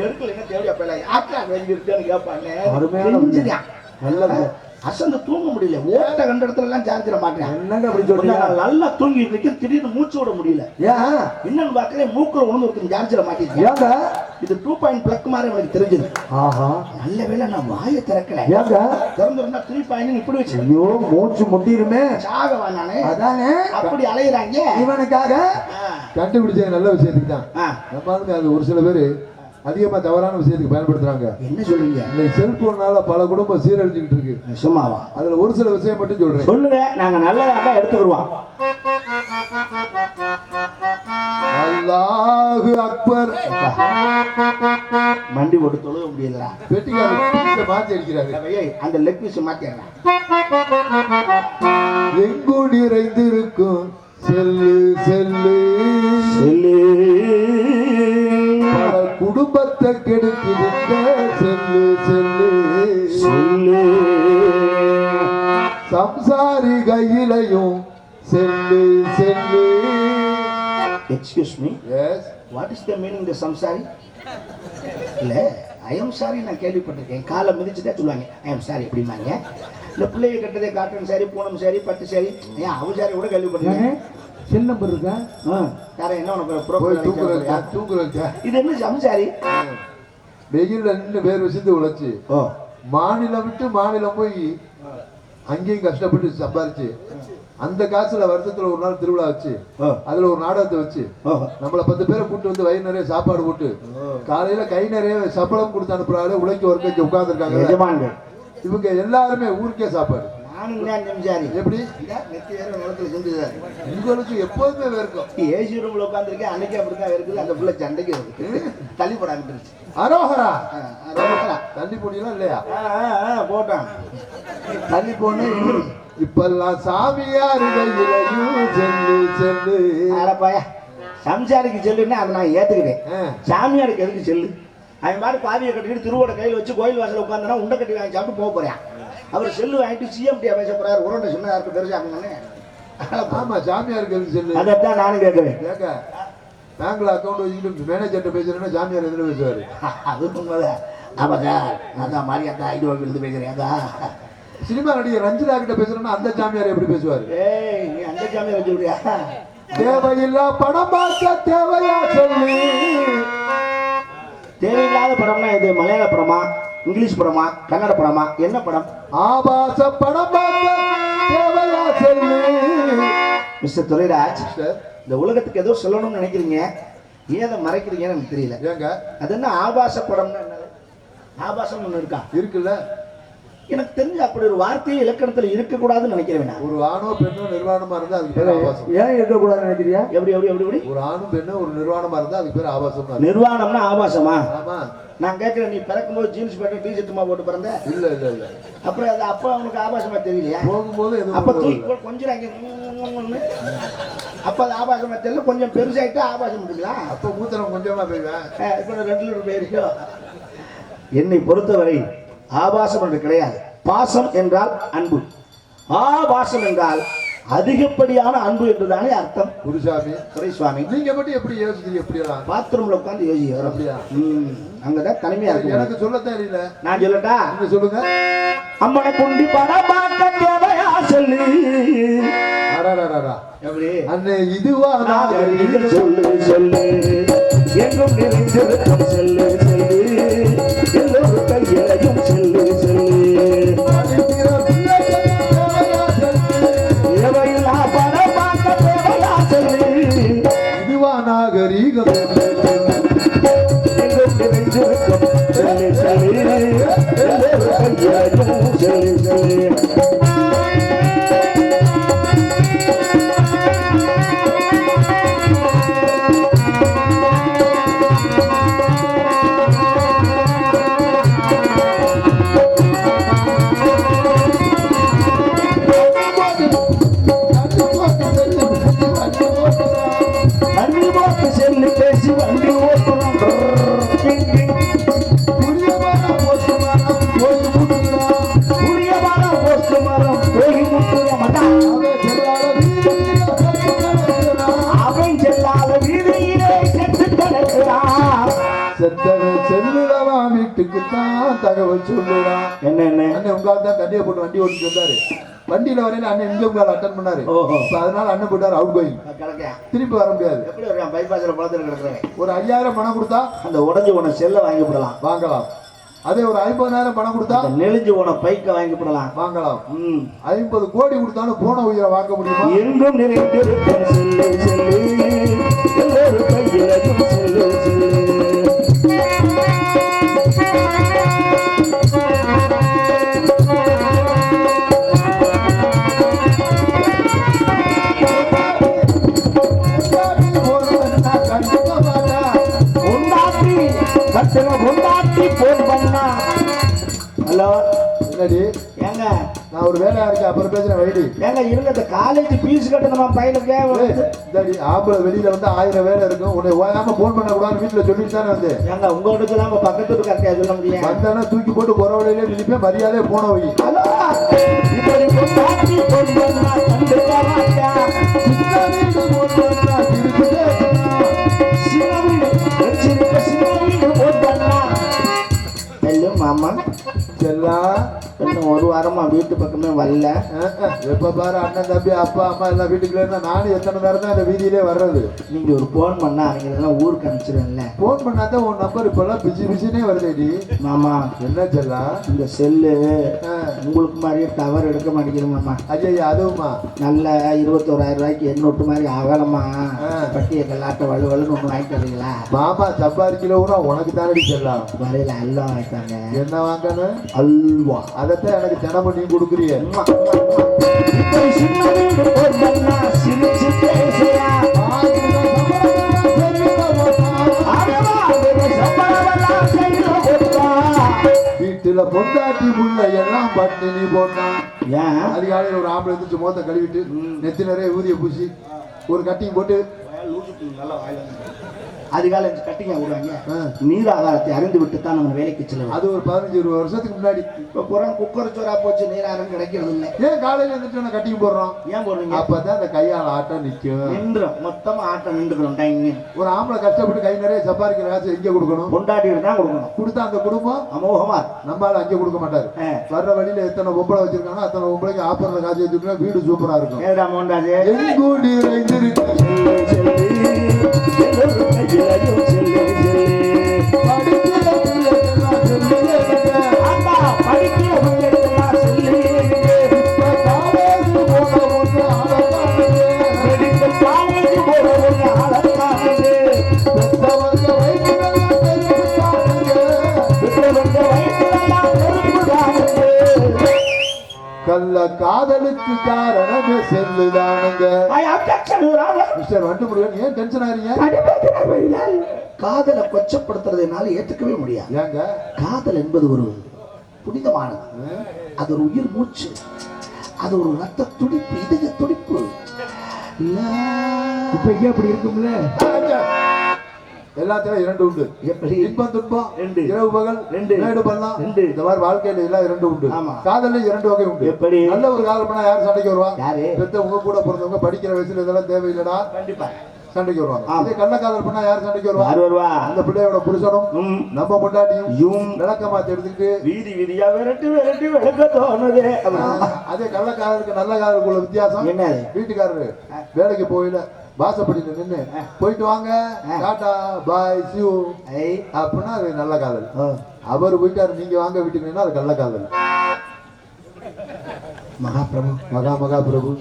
எடுக்கல என்ன தேவையா பிள்ளை ஆக்கா வெளியிருக்கேன்னு கேட்பானே கெஞ்சிரியான். நல்லது அசந்து தூங்க முடியல. ஓட்ட கண்ட இடத்துல எல்லாம் சார்ஜிட மாட்டேன். என்னங்க அப்படி சொல்றீங்க? நல்லா தூங்கி இருக்க திடீர்னு மூச்சு விட முடியல. ஏன் என்னன்னு பாக்கல மூக்குல ஒண்ணு ஒருத்தர் சார்ஜிட மாட்டேங்குது. ஏங்க இது 2 பாயிண்ட் பிளக் மாதிரி எனக்கு தெரிஞ்சது. ஆஹா நல்ல வேளை நான் வாயை திறக்கல. ஏங்க திறந்துருந்தா 3 பாயிண்ட் இப்படி வச்சு ஐயோ மூச்சு முட்டிருமே. சாகவா நானே அதானே அப்படி அலையிறாங்க இவனுக்காக. கண்டுபிடிச்ச நல்ல விஷயத்துக்கு தான். நம்ம அது ஒரு சில பேரு அதிகமா தவறான விஷயத்துக்கு பயன்படுத்துறாங்க. என்ன சொல்றீங்க? இந்த செல்போனால பல குடும்பம் சீரழிஞ்சுக்கிட்டு இருக்கு. சும்மாவா? அதுல ஒரு சில விஷயம் மட்டும் சொல்றேன். சொல்லுங்க, நாங்க நல்லதா எடுத்துக்கிடுவோம். அல்லாஹு அக்பர். மண்டி போட்டு தொழுக முடியலடா. பெட்டிக்கார மாத்தி அடிக்கிறாரு. அந்த லெக் பீஸ் மாத்திடுறேன். எங்கு நிறைந்திருக்கும் செல்லு செல்லு செல்லு பல குடும்பத்தை கெடுக்குதுங்க செல்லு செல்லு செல்லு சம்சாரி கையிலையும் cell cell. Excuse me, yes what is the meaning த சம்சாரி? இல்ல ஐ எம் சாரி நான் கேள்விப்பட்டிருக்கேன். காலை மிதிச்சுட்டே சொல்லுவாங்க ஐ எம் சாரி அப்படிம்பாங்க. இந்த பிள்ளைய கட்டதே காட்டன் சாரி பூனம் சாரி பட்டு சாரி ஏன் அவ சாரி கூட கேள்விப்பட்டிருக்கேன். செல் நம்பர் இருக்கா? யார என்ன உனக்கு தூக்குறா? இது என்ன சம்சாரி? வெயில்ல நின்று வேறு விஷயத்து உழைச்சு மாநிலம் விட்டு மாநிலம் போய் அங்கேயும் கஷ்டப்பட்டு சம்பாரிச்சு அந்த காசுல வருஷத்துல ஒரு நாள் திருவிழா வச்சு அதுல ஒரு நாடகத்தை வச்சு நம்மள 10 பேரை கூட்டு வந்து வயிறு நிறைய சாப்பாடு போட்டு காலையில கை நிறைய சம்பளம் கொடுத்து அனுப்புறாரு. உழைக்க ஒர்க்க உட்கார்ந்து இருக்காங்க. இவங்க எல்லாருமே ஊருக்கே சாப்பாடு. எப்படி உங்களுக்கு எப்போதுமே வேர்க்கும். ஏசி ரூம்ல உட்காந்துருக்கேன் அன்னைக்கு அப்படிதான் இருக்குது. அந்த பிள்ளை சண்டைக்கு வருது தள்ளி போடாங்க. அரோகரா தள்ளி போடலாம் இல்லையா? போட்டான் தள்ளி போன. இப்பெல்லாம் சாமியார் செல்லு செல்லு. அடப்பாயா சம்சாரிக்கு செல்லுன்னா அதை நான் ஏத்துக்கிறேன். சாமியாருக்கு எதுக்கு செல்லு? அவன் மாதிரி பாதியை கட்டிக்கிட்டு திருவோட கையில் வச்சு கோயில் வாசல் உட்காந்துனா உண்டை கட்டி வாங்கி சாப்பிட்டு போக போறேன். அவர் செல்லு வாங்கிட்டு சிஎம்டியா பேச போறாரு. உருண்டை சொன்ன யாருக்கு தெரிஞ்சாங்கன்னு. ஆமா சாமியாருக்கு எதுக்கு செல்லு? அதைத்தான் நானும் கேட்கிறேன். கேட்க பேங்க்ல அக்கௌண்ட் வச்சுக்கிட்டு மேனேஜர்கிட்ட பேசுறேன்னா சாமியார் எதுல பேசுவாரு? அது உண்மைதான். ஆமா சார் அதான் மாதிரி அந்த ஐடியா இருந்து பேசுறேன். அதான் சினிமா நடிகர் ரஞ்சிதா கிட்ட பேசுறேன்னா அந்த சாமியார் எப்படி பேசுவாரு? ஏய் நீ அந்த சாமியார் வச்சு விடுறியா? தேவையில்லா படம் பார்க்க தேவையா சொல்லி. தேவையில்லாத படம்னா இது மலையாள படமா இங்கிலீஷ் படமா கன்னட படமா என்ன படம்? ஆபாச படம் பார்க்க தேவையா சொல்லி. மிஸ்டர் துரைராஜ், இந்த உலகத்துக்கு ஏதோ சொல்லணும்னு நினைக்கிறீங்க, ஏன் அதை மறைக்கிறீங்கன்னு எனக்கு தெரியல. ஏங்க அது என்ன ஆபாச படம்னா என்னது? ஆபாசம் ஒண்ணு இருக்கா? இருக்குல்ல. எனக்கு தெரிஞ்சு அப்படி ஒரு வார்த்தையை இலக்கணத்துல இருக்கக்கூடாதுன்னு நினைக்கிறேன். ஒரு ஆணோ பெண்ணோ நிர்வாணமா இருந்தா அதுக்கு பேர் ஆபாசம். ஏன் இருக்கக்கூடாதுன்னு நினைக்கிறியா? எப்படி எப்படி எப்படி எப்படி? ஒரு ஆணும் பெண்ணும் ஒரு நிர்வாணமா இருந்தா அதுக்கு பேர் ஆபாசம். நிர்வாணம்னா ஆபாசமா? ஆமா. நான் கேட்கிறேன், நீ பிறக்கும்போது ஜீன்ஸ் பேண்ட் டிஷர்ட்டுமா போட்டு பிறந்த? இல்ல இல்ல இல்ல. அப்புறம் அது அப்ப அவனுக்கு ஆபாசமா தெரியலையா? போகும்போது அப்ப தூக்கி கொஞ்சம் அப்ப அது ஆபாசமா தெரியல. கொஞ்சம் பெருசாயிட்டு ஆபாசம் முடியலாம். அப்ப மூத்திரம் கொஞ்சமா போய்வேன். இப்ப 2 லிட்டர் போயிருக்கோ. என்னை பொறுத்தவரை ஆபாசம் என்று கிடையாது. பாசம் என்றால் அன்பு, ஆபாசம் என்றால் அதிகப்படியான அன்பு என்றுதானே அர்த்தம். குருசாமி துரைசுவாமி, நீங்க மட்டும் எப்படி யோசிக்கிறீங்க? எப்படியெல்லாம் பாத்ரூம்ல உட்காந்து யோசிக்க அப்படியா? அங்கதான் தனிமையா இருக்கு. எனக்கு சொல்ல தெரியல. நான் சொல்லட்டா? நீங்க சொல்லுங்க. அம்மனை குண்டி படம் பார்க்க தேவையா சொல்லு. எப்படி அண்ணே இதுவா சொல்லு சொல்லு எங்கும் நிறைந்திருக்கும் செல்லு செல்லு எல்லோரும் கையிலையும் செல்லு செல்லு தேவையில்லா படம் பார்க்க தேவையா சொல்லு. இதுவா நாகரீகம் எங்கும் நிறைந்திருக்கும் அதுக்காக வச்சு சொல்லுறான். என்ன அண்ணன் உங்க ஆள் தான் கண்டியை போட்டு வண்டி ஓட்டிட்டு வந்தாரு. வண்டியில வரையில அண்ணன் இங்க உங்க அட்டன் பண்ணாரு. ஓஹோ. அதனால அண்ணன் போட்டாரு அவுட் கோயிங். திருப்பி வர முடியாது. எப்படி வர்றான்? பைபாஸ்ல பழத்துல கிடக்குறேன். ஒரு 5000 பணம் கொடுத்தா அந்த உடஞ்சு போன செல்லை வாங்கி போடலாம். வாங்கலாம். அதே ஒரு 50,000 பணம் கொடுத்தா நெளிஞ்சு போன பைக்க வாங்கி போடலாம். வாங்கலாம். 50 கோடி கொடுத்தாலும் போன உயிரை வாங்க முடியுமா? எங்கும் நிறைந்திருக்கும் செல்லு செல்லு எல்லோரும் கையிலும் செல்லு செல்லு. ஹலோ, என்னடி? ஏங்க நான் ஒரு வேலையா இருக்கேன், அப்புறம் பேசுறேன். வைடி. ஏங்க இருங்க, இந்த காலேஜ் ஃபீஸ் கட்டணுமா பையனுக்கு? இந்தாடி ஆம்பளை வெளியில வந்து 1000 வேலை இருக்கும். உன்னை ஓயாம போன் பண்ண கூடாதுன்னு வீட்டுல சொல்லிட்டு தானே வந்து. ஏங்க உங்கள்கிட்ட தான் பக்கத்து கரெக்டா சொல்ல முடியும். வந்தானா தூக்கி போட்டு குறவழையிலே நினைப்பேன். மரியாதையே போன வை. ஹலோ, இப்படி கொண்டாடி கொண்டா கண்டுக்க மாட்டா. சின்ன வீடு வச்சிருக்க சின்ன வீடு போட்டா. ஹலோ மாமா செல்லா, இன்னும் ஒரு வாரமா வீட்டு பக்கமே வரல. எப்ப பாரு அண்ணன் தம்பி அப்பா அம்மா எல்லாம் வீட்டுக்குள்ள நானும் எத்தனை நேரம் தான் இந்த வீதியிலே வர்றது. நீங்க ஒரு போன் பண்ணா அவங்க எல்லாம் ஊருக்கு அனுப்பிச்சிருவேன்ல. போன் பண்ணாதான் உன் நம்பர் இப்பெல்லாம் பிஸி பிஸினே வருதுடி. மாமா என்ன செல்லா, இந்த செல்லு உங்களுக்கு மாதிரியே டவர் எடுக்க மாட்டேங்குது மாமா. ஐயா அதுவுமா நல்ல 21,000 ரூபாய்க்கு எண்ணூட்டு மாதிரி அகலமா பட்டிய கல்லாட்ட வலுவலுன்னு ஒண்ணு வாங்கிட்டு வரீங்களா? மாமா சம்பாதிக்கல கூட உனக்கு தானடி செல்லா. வரையில அல்வா வாங்கிட்டாங்க. என்ன வாங்கணும்? அல்வா. அதைத்தான் எனக்கு தினமும் நீ கொடுக்குறிய. வீட்டுல பொண்டாட்டி புள்ள எல்லாம் பட்டினி போட்டான். ஏன் அதிகாலையில் ஒரு ஆம்பளை எடுத்து முகத்தை கழுவிட்டு நெத்தி நிறைய ஊதிய பூசி ஒரு கட்டிங் போட்டு அதிகாலை கட்டிங்க விடுவாங்க. நீர் ஆதாரத்தை அறிந்து விட்டு தான் நம்ம வேலைக்கு செல்லுவோம். அது ஒரு 15-20 வருஷத்துக்கு முன்னாடி. இப்ப புறம் குக்கர் சோறா போச்சு, நீராரம் கிடைக்கிறது இல்லை. ஏன் காலையில இருந்துட்டு கட்டிங் போடுறோம்? ஏன் போடுறீங்க? அப்பதான் அந்த கையால் ஆட்டம் நிற்கும். நின்றும் மொத்தமா ஆட்டம் நின்றுக்கிறோம். டைம் ஒரு ஆம்பளை கஷ்டப்பட்டு கை நிறைய சம்பாதிக்கிற காசு எங்க கொடுக்கணும்? கொண்டாடிட்டு தான் கொடுக்கணும். கொடுத்தா அந்த குடும்பம் அமோகமா நம்மளால அங்கே கொடுக்க மாட்டாரு. வர்ற வழியில எத்தனை பொம்பளை வச்சிருக்காங்க அத்தனை பொம்பளைக்கு ஆப்பர்ல காசு வச்சிருக்கா. வீடு சூப்பரா இருக்கும். ஏடா மோண்டாது எங்கூடி கள்ள காதலுக்கு காரணமே செல்லுதானுங்க. மிஸ்டர் வண்டுமுருகன் ஏன் டென்ஷன் ஆகிறீங்க? காதலை கொச்சப்படுத்துறதுனால ஏத்துக்கவே முடியாது. ஏங்க? காதல் என்பது ஒரு புனிதமானது. அது ஒரு உயிர் மூச்சு, அது ஒரு ரத்த துடிப்பு, இதய துடிப்பு. இப்ப இங்க அப்படி இருக்கும்ல. எல்லாத்திலும் 2 உண்டு. எப்படி? இன்பம் துன்பம் 2, இரவு பகல் 2, மேடு பள்ளம் 2. இந்த மாதிரி வாழ்க்கையில எல்லாம் 2 உண்டு. காதல்ல 2 வகை உண்டு. எப்படி? நல்ல ஒரு காதல் பண்ணா யார் சண்டைக்கு வருவா? யாரு? பெத்த உங்க கூட பிறந்தவங்க. படிக்கிற வயசுல இதெல்லாம் தேவையில்லடா, கண்டிப்பா சண்டைக்கு வருவாங்க. அதே கள்ள காதல் பண்ணா யார் சண்டைக்கு வருவா? யார் வருவா? அந்த பிள்ளையோட புருஷனும் நம்ம பொண்டாட்டியும் விளக்க மாத்தி எடுத்துட்டு வீதி வீதியா விரட்டி விரட்டி விளக்க தோணுது. அதே கள்ள காதலுக்கு நல்ல காதலுக்குள்ள வித்தியாசம் என்ன? வீட்டுக்காரரு வேலைக்கு போயில வாசப்படியில நின்று போயிட்டு வாங்க டாடா பாய் சியூ அப்படின்னா அது நல்ல காதல். அவர் போயிட்டாரு நீங்க வாங்க வீட்டுக்கு, அது கள்ள காதல். மகாபிரபு மகாபிரபு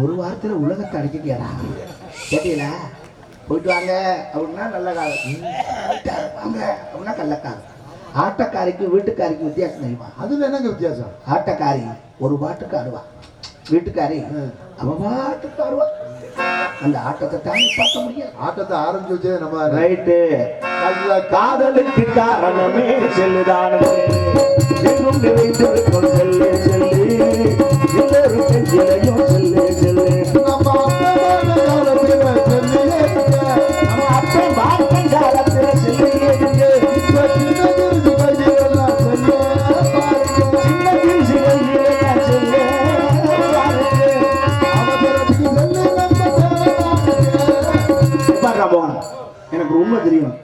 ஒரு வாரத்துல உலகத்தை அடிக்கா கேட்டீங்களா? போயிட்டு வாங்க அப்படின்னா நல்ல காதல், வாங்க அப்படின்னா கள்ளக்காதல். ஆட்டக்காரிக்கு வீட்டுக்காரிக்கு வித்தியாசம் தெரியுமா? அதுல என்னங்க வித்தியாசம்? ஆட்டக்காரி ஒரு பாட்டுக்கு ஆடுவா, வீட்டுக்காரி அவ பாட்டுக்கு ஆடுவா. அந்த ஆட்டத்தை தாண்டி பார்க்க முடியாது. ஆட்டத்தை ஆரம்பிச்சு வச்சே நம்ம ரைட்டு. காதலுக்கு காரணமே செல்லுதானே, எங்கும் நிறைந்திருக்கும் செல்லு செல்லு, எல்லோரும் செல்லையும் செல்லு செல்லு. நம்ம அப்பன் பாட்டன் காலத்துல செல்லையே எனக்கு ரொம்ப தெரியும்.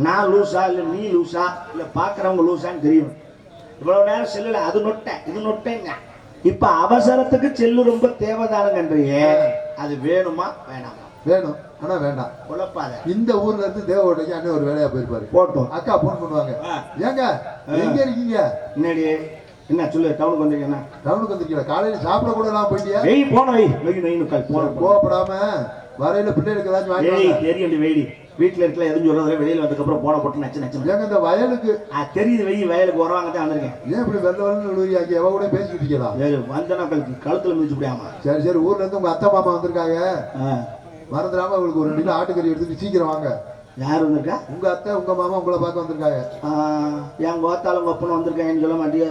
நான் லூசா இல்லை நீ லூசா இல்லை பார்க்குறவங்க லூசான்னு தெரியும். இவ்வளவு நேரம் செல்லுல அது நொட்டேன் இது நொட்டேங்க. இப்ப அவசரத்துக்கு செல்லு ரொம்ப தேவைதானுங்கன்றியே, அது வேணுமா வேணாமா? வேணும், ஆனா வேண்டாம். குழப்பாத. இந்த ஊர்ல இருந்து தேவகோட்டைக்கு அண்ணன் ஒரு வேலையா போயிருப்பாரு. போட்டோம். அக்கா போன் பண்ணுவாங்க, ஏங்க எங்க இருக்கீங்க? என்னடி என்ன சொல்லு, டவுனுக்கு வந்திருக்கேன். டவுனுக்கு வந்திருக்கீங்க, காலையில சாப்பிட கூட எல்லாம் போயிட்டியா? வெய் போன வெய் வெய் வெய் கோவப்படாம வரையில பிள்ளைகளுக்கு ஏதாச்சும் வாங்கி தெரியும். வெயிடி வீட்டுல இருக்கல எதுவும் சொல்றதுல வெளியில வந்ததுக்கு அப்புறம் போன போட்டு நச்சு நச்சு. ஏங்க இந்த வயலுக்கு தெரியுது, வெய் வயலுக்கு வருவாங்க தான் வந்திருக்கேன். ஏன் இப்படி வெள்ள வெள்ளி எவ கூட பேசிக்கிட்டு இருக்கலாம்? வந்தனா கழுத்துல மிதிச்சு முடியாம. சரி சரி, ஊர்ல இருந்து உங்க அத்தை மாமா வந்திருக்காங்க, மறந்துடாம உங்களுக்கு ஒரு 2 கிலோ ஆட்டுக்கறி எடுத்துட்டு சீக்கிரம் வாங்க. யார் வந்திருக்கா? உங்க அத்தை உங்க மாமா உங்களை பார்க்க வந்திருக்காங்க. என் கோத்தாலும் ஒப்பனும் வந்திருக்காங்கன்னு சொல்ல மாட்டியா?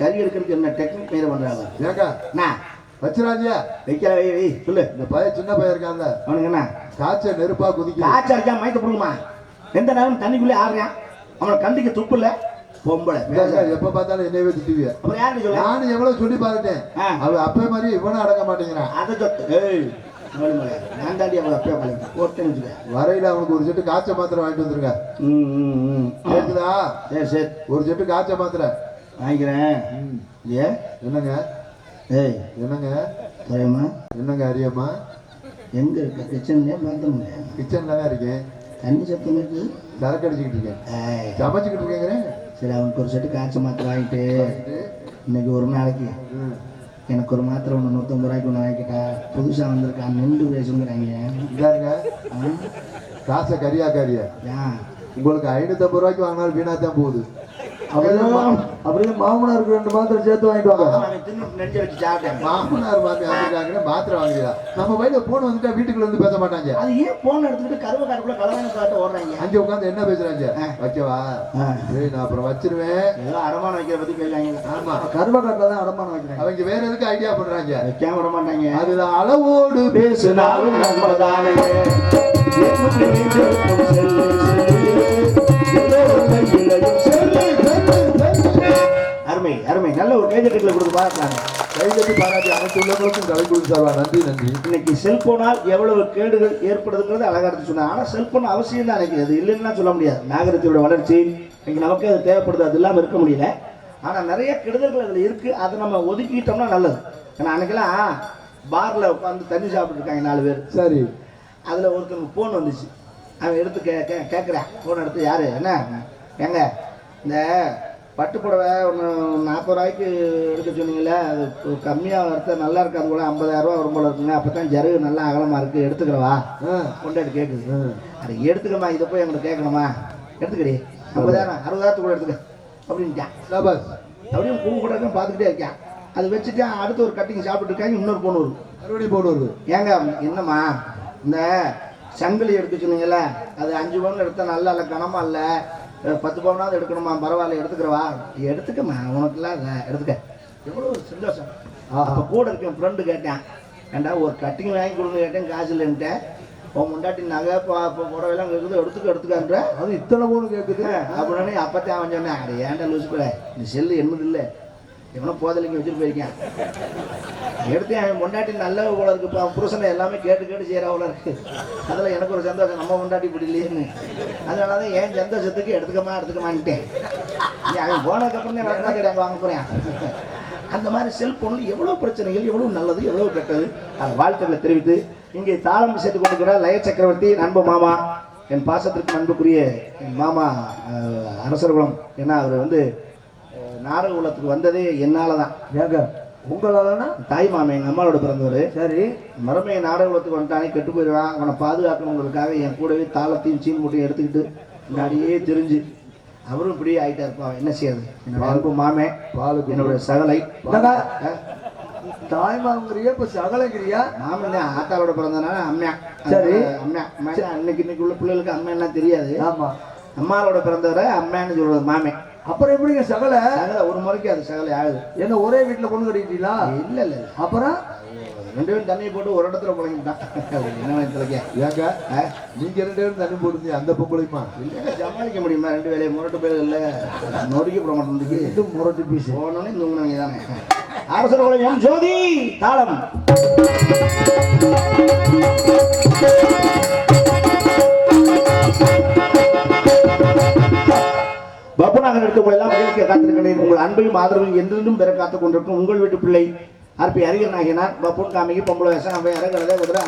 கறி எடுக்கிறதுக்கு என்ன டெக்னிக் மேல பண்றாங்க? ஏங்க நான் வச்சிராஜியா வைக்கிற வை வை சொல்லு. இந்த பையன் சின்ன பையன் இருக்கான்ல, அவனுக்கு என்ன காய்ச்ச நெருப்பா குதிக்க காய்ச்சல் அடிச்சா மயக்க போடுமா? எந்த நேரம் தண்ணிக்குள்ளே ஆடுறான், அவனை கண்டிக்க துப்பு இல்ல. பொம்பளை எப்ப பார்த்தாலும் என்னையவே திட்டுவிய. அப்புறம் யாரு சொல்ல? நானும் எவ்வளவு சொல்லி பார்த்துட்டேன், அவ அப்பே மாதிரி இவனும் அடங்க மாட்டேங்கிறான். அதை நான் தாண்டி அவன் அப்பே போட்டேன்னு வச்சுக்க. வரையில அவனுக்கு ஒரு செட்டு காய்ச்ச மாத்திரை வாங்கிட்டு வந்துருங்க. கேக்குதா? சரி சரி, ஒரு செட்டு காய்ச்ச மாத்திரை வாங்கிக்கிறேன். ஏ என்னங்க? ஏய் என்னங்க தெரியுமா? என்னங்க அறியம்மா? எங்க இருக்க? கிச்சன்லயே பார்த்தோம். கிச்சன்ல தான் இருக்கேன். தண்ணி சத்தம் இருக்கு, சரக்கு அடிச்சுக்கிட்டு இருக்கேன், சமைச்சுக்கிட்டு இருக்கேங்கிறேன். சரி, அவனுக்கு ஒரு செட்டு காய்ச்ச மாத்திரை வாங்கிட்டு இன்னைக்கு ஒரு நாளைக்கு எனக்கு ஒரு மாத்திரை ஒன்று 150 ரூபாய்க்கு ஒன்று வாங்கிக்கிட்டா. புதுசாக வந்திருக்கான், நின்று பேசுங்கிறாங்க. இதாருங்க காசை கரியா கரியா. உங்களுக்கு 550 ரூபாய்க்கு வாங்கினாலும் வீணா தான் போகுது. அப்படியே மாமனாருக்கு 2 மாத்திரை சேர்த்து வாங்கிட்டு வாங்க. மாமனார் மாத்திரை மாத்திரை வாங்கிடா. நம்ம வயல போன் வந்துட்டா வீட்டுக்குள்ள இருந்து பேச மாட்டாங்க. அது ஏன் போன் எடுத்துக்கிட்டு கருவ காட்டுக்குள்ள கலவான காட்ட ஓடுறாங்க? அங்க உட்காந்து என்ன பேசுறாங்க? வைக்கவா? சரி, நான் அப்புறம் வச்சிருவேன். ஏதோ அடமானம் வைக்கிற பத்தி பேசுறாங்க. ஆமா, கருவ காட்டுல தான் அடமானம் வைக்கிறாங்க. அவங்க வேற எதுக்கு ஐடியா பண்றாங்க? வைக்காம விட மாட்டாங்க. அதுல அளவோடு பேசினாலும் நம்ம தானே. அருமை அருமை, நல்ல ஒரு கைதட்டுகளை கொடுத்து பாராட்டுறாங்க. கைதட்டி பாராட்டி அனைத்து உள்ளவங்களுக்கும் கலை கொடுத்தாரா. நன்றி நன்றி. இன்னைக்கு செல்போனால் எவ்வளவு கேடுகள் ஏற்படுதுங்கிறது அழகா எடுத்து சொன்னாங்க. ஆனால் செல்போன் அவசியம் தான் நினைக்கிறது, இல்லைன்னா சொல்ல முடியாது. நாகரிகத்தோட வளர்ச்சி இன்னைக்கு நமக்கு அது தேவைப்படுது, அது இல்லாமல் இருக்க முடியல. ஆனால் நிறைய கெடுதல்கள் அதில் இருக்கு, அதை நம்ம ஒதுக்கிட்டோம்னா நல்லது. ஏன்னா அன்னைக்கெல்லாம் பார்ல உட்காந்து தண்ணி சாப்பிட்டு இருக்காங்க 4 பேர். சரி, அதில் ஒருத்தனுக்கு ஃபோன் வந்துச்சு. அவன் எடுத்து கேட்குறான். ஃபோன் எடுத்து, யாரு என்ன எங்க இந்த பட்டு புடவை ஒன்று 40 ரூபாய்க்கு எடுக்க சொன்னீங்களே, அது கம்மியாக எடுத்த நல்லா இருக்காது கூட, 50,000 ரூபா வரும் போல இருக்குங்க. அப்போ தான் ஜருகு நல்லா அகலமாக இருக்குது, எடுத்துக்கிறவா கொண்டாடி கேட்குது. அது எடுத்துக்கமா, இதை போய் எங்களுக்கு கேட்கணுமா? எடுத்துக்கடி, 50,000 60,000 கூட எடுத்துக்க அப்படின்ட்டான். அப்படியும் பூ கூட பார்த்துக்கிட்டே இருக்கேன். அது வச்சுட்டு அடுத்து ஒரு கட்டிங் சாப்பிட்டு இருக்காங்க. இன்னொரு பொண்ணு வருது, மறுபடியும் பொண்ணு வருது. ஏங்க என்னம்மா இந்த சங்கிலி எடுக்க சொன்னீங்கல்ல, அது 5 பவுன் எடுத்தால் நல்லா இல்லை, கனமாக இல்லை, 10 பவுனாவது எடுக்கணுமா? பரவாயில்ல, எடுத்துக்கிறவா? எடுத்துக்கம்மா, உனக்குலாம் இல்லை, எடுத்துக்க. எவ்வளோ ஒரு சந்தோஷம். அப்போ கூட இருக்கேன் ஃப்ரெண்டு கேட்டேன், ஏண்டா ஒரு கட்டிங் வாங்கி கொடுங்க கேட்டேன், காசு இல்லைன்ட்டேன். உன் முண்டாட்டி நகை புடவைலாம் கேட்குது, எடுத்துக்கன்ற. அது இத்தனை பவுன் கேட்குது அப்படின்னு அப்பத்தான் அவன் சொன்னேன். அது ஏன்டா லூசு கூட, இந்த செல்லு என்னது இல்லை, எவனோ போதலைங்க வச்சுட்டு போயிருக்கேன். எடுத்தேன். அவன் முண்டாட்டி நல்ல போல இருக்கு, புருஷனை எல்லாமே கேட்டு செய்யறா போல இருக்கு. அதில் எனக்கு ஒரு சந்தோஷம், நம்ம முண்டாட்டி பிடிக்கலையேன்னு. அதனால தான் என் சந்தோஷத்துக்கு எடுத்துக்கமான்ட்டேன். அவன் போனதுக்கப்புறம் தான் நான் கிடையாது வாங்க போகிறேன். அந்த மாதிரி செல்போனில் எவ்வளோ பிரச்சனைகள், எவ்வளோ நல்லது, எவ்வளோ கெட்டது, அந்த வாழ்க்கைகளை தெரிவித்து இங்கே தாளம் சேர்த்து கொண்டிருக்கிறார் லய சக்கரவர்த்தி நண்பு மாமா. என் பாசத்திற்கு நண்புக்குரிய என் மாமா அரசர்குலம். ஏன்னா அவர் வந்து நாடக உலகத்துக்கு வந்ததே என்னால தான். ஏங்க உங்களாலனா? தாய் மாமன் எங்கள் அம்மாவோட பிறந்தவர். சரி, மறுமையை நாடக உலகத்துக்கு வந்துட்டானே கெட்டு போயிடுவான், அவனை பாதுகாக்கணுங்கிறதுக்காக என் கூடவே தாளத்தையும் சீன் மூட்டையும் எடுத்துக்கிட்டு முன்னாடியே தெரிஞ்சு அவரும் இப்படி ஆகிட்டா இருப்பான். என்ன செய்யறது? என்னோட அன்பு மாமே, பாலுக்கு என்னோட சகலை. தாய்மாங்கிறியா இப்ப சகலைங்கிறியா? மாமன் தான் ஆத்தாவோட பிறந்தனால அம்மா. சரி, அம்மா இன்னைக்கு உள்ள பிள்ளைகளுக்கு அம்மா என்ன தெரியாது. ஆமா, அம்மாவோட பிறந்தவரை அம்மான்னு சொல்றது மாமே. அப்புறம் எப்படிங்க சகலை? சகலை ஒரு முறைக்கு அது சகலை ஆகுது. என்ன ஒரே வீட்டுல பொண்ணு கட்டிட்டீங்களா? இல்ல இல்ல, அப்புறம் 2 பேரும் தண்ணியை போட்டு ஒரு இடத்துல குழங்கிட்டான். என்ன ஏங்க நீங்க 2 பேரும் தண்ணி போடுங்க, அந்த பொம்பளைமா இல்ல சமாளிக்க முடியுமா? 2 வேலையை முரட்டு பேர் இல்லை, நொறுக்கி போட மாட்டேன். முரட்டு பீஸ் போனோன்னே தூங்கினவங்க தானே. அரசர் குலம் ஜோதி தாளம். பப்புனாங்க காலகட்டத்தில் உங்களை எல்லாம் மகிழ்ச்சியை காத்திருக்கிறேன். உங்கள் அன்பையும் ஆதரவையும் என்றென்றும் பெற காத்துக் கொண்டிருக்கும் உங்கள் வீட்டு பிள்ளை ஆர்பி அறிஞர் நாகினார். பொன் காமிக்கு பொம்பளை வேஷம் நம்ம இறங்குறதே குதிரை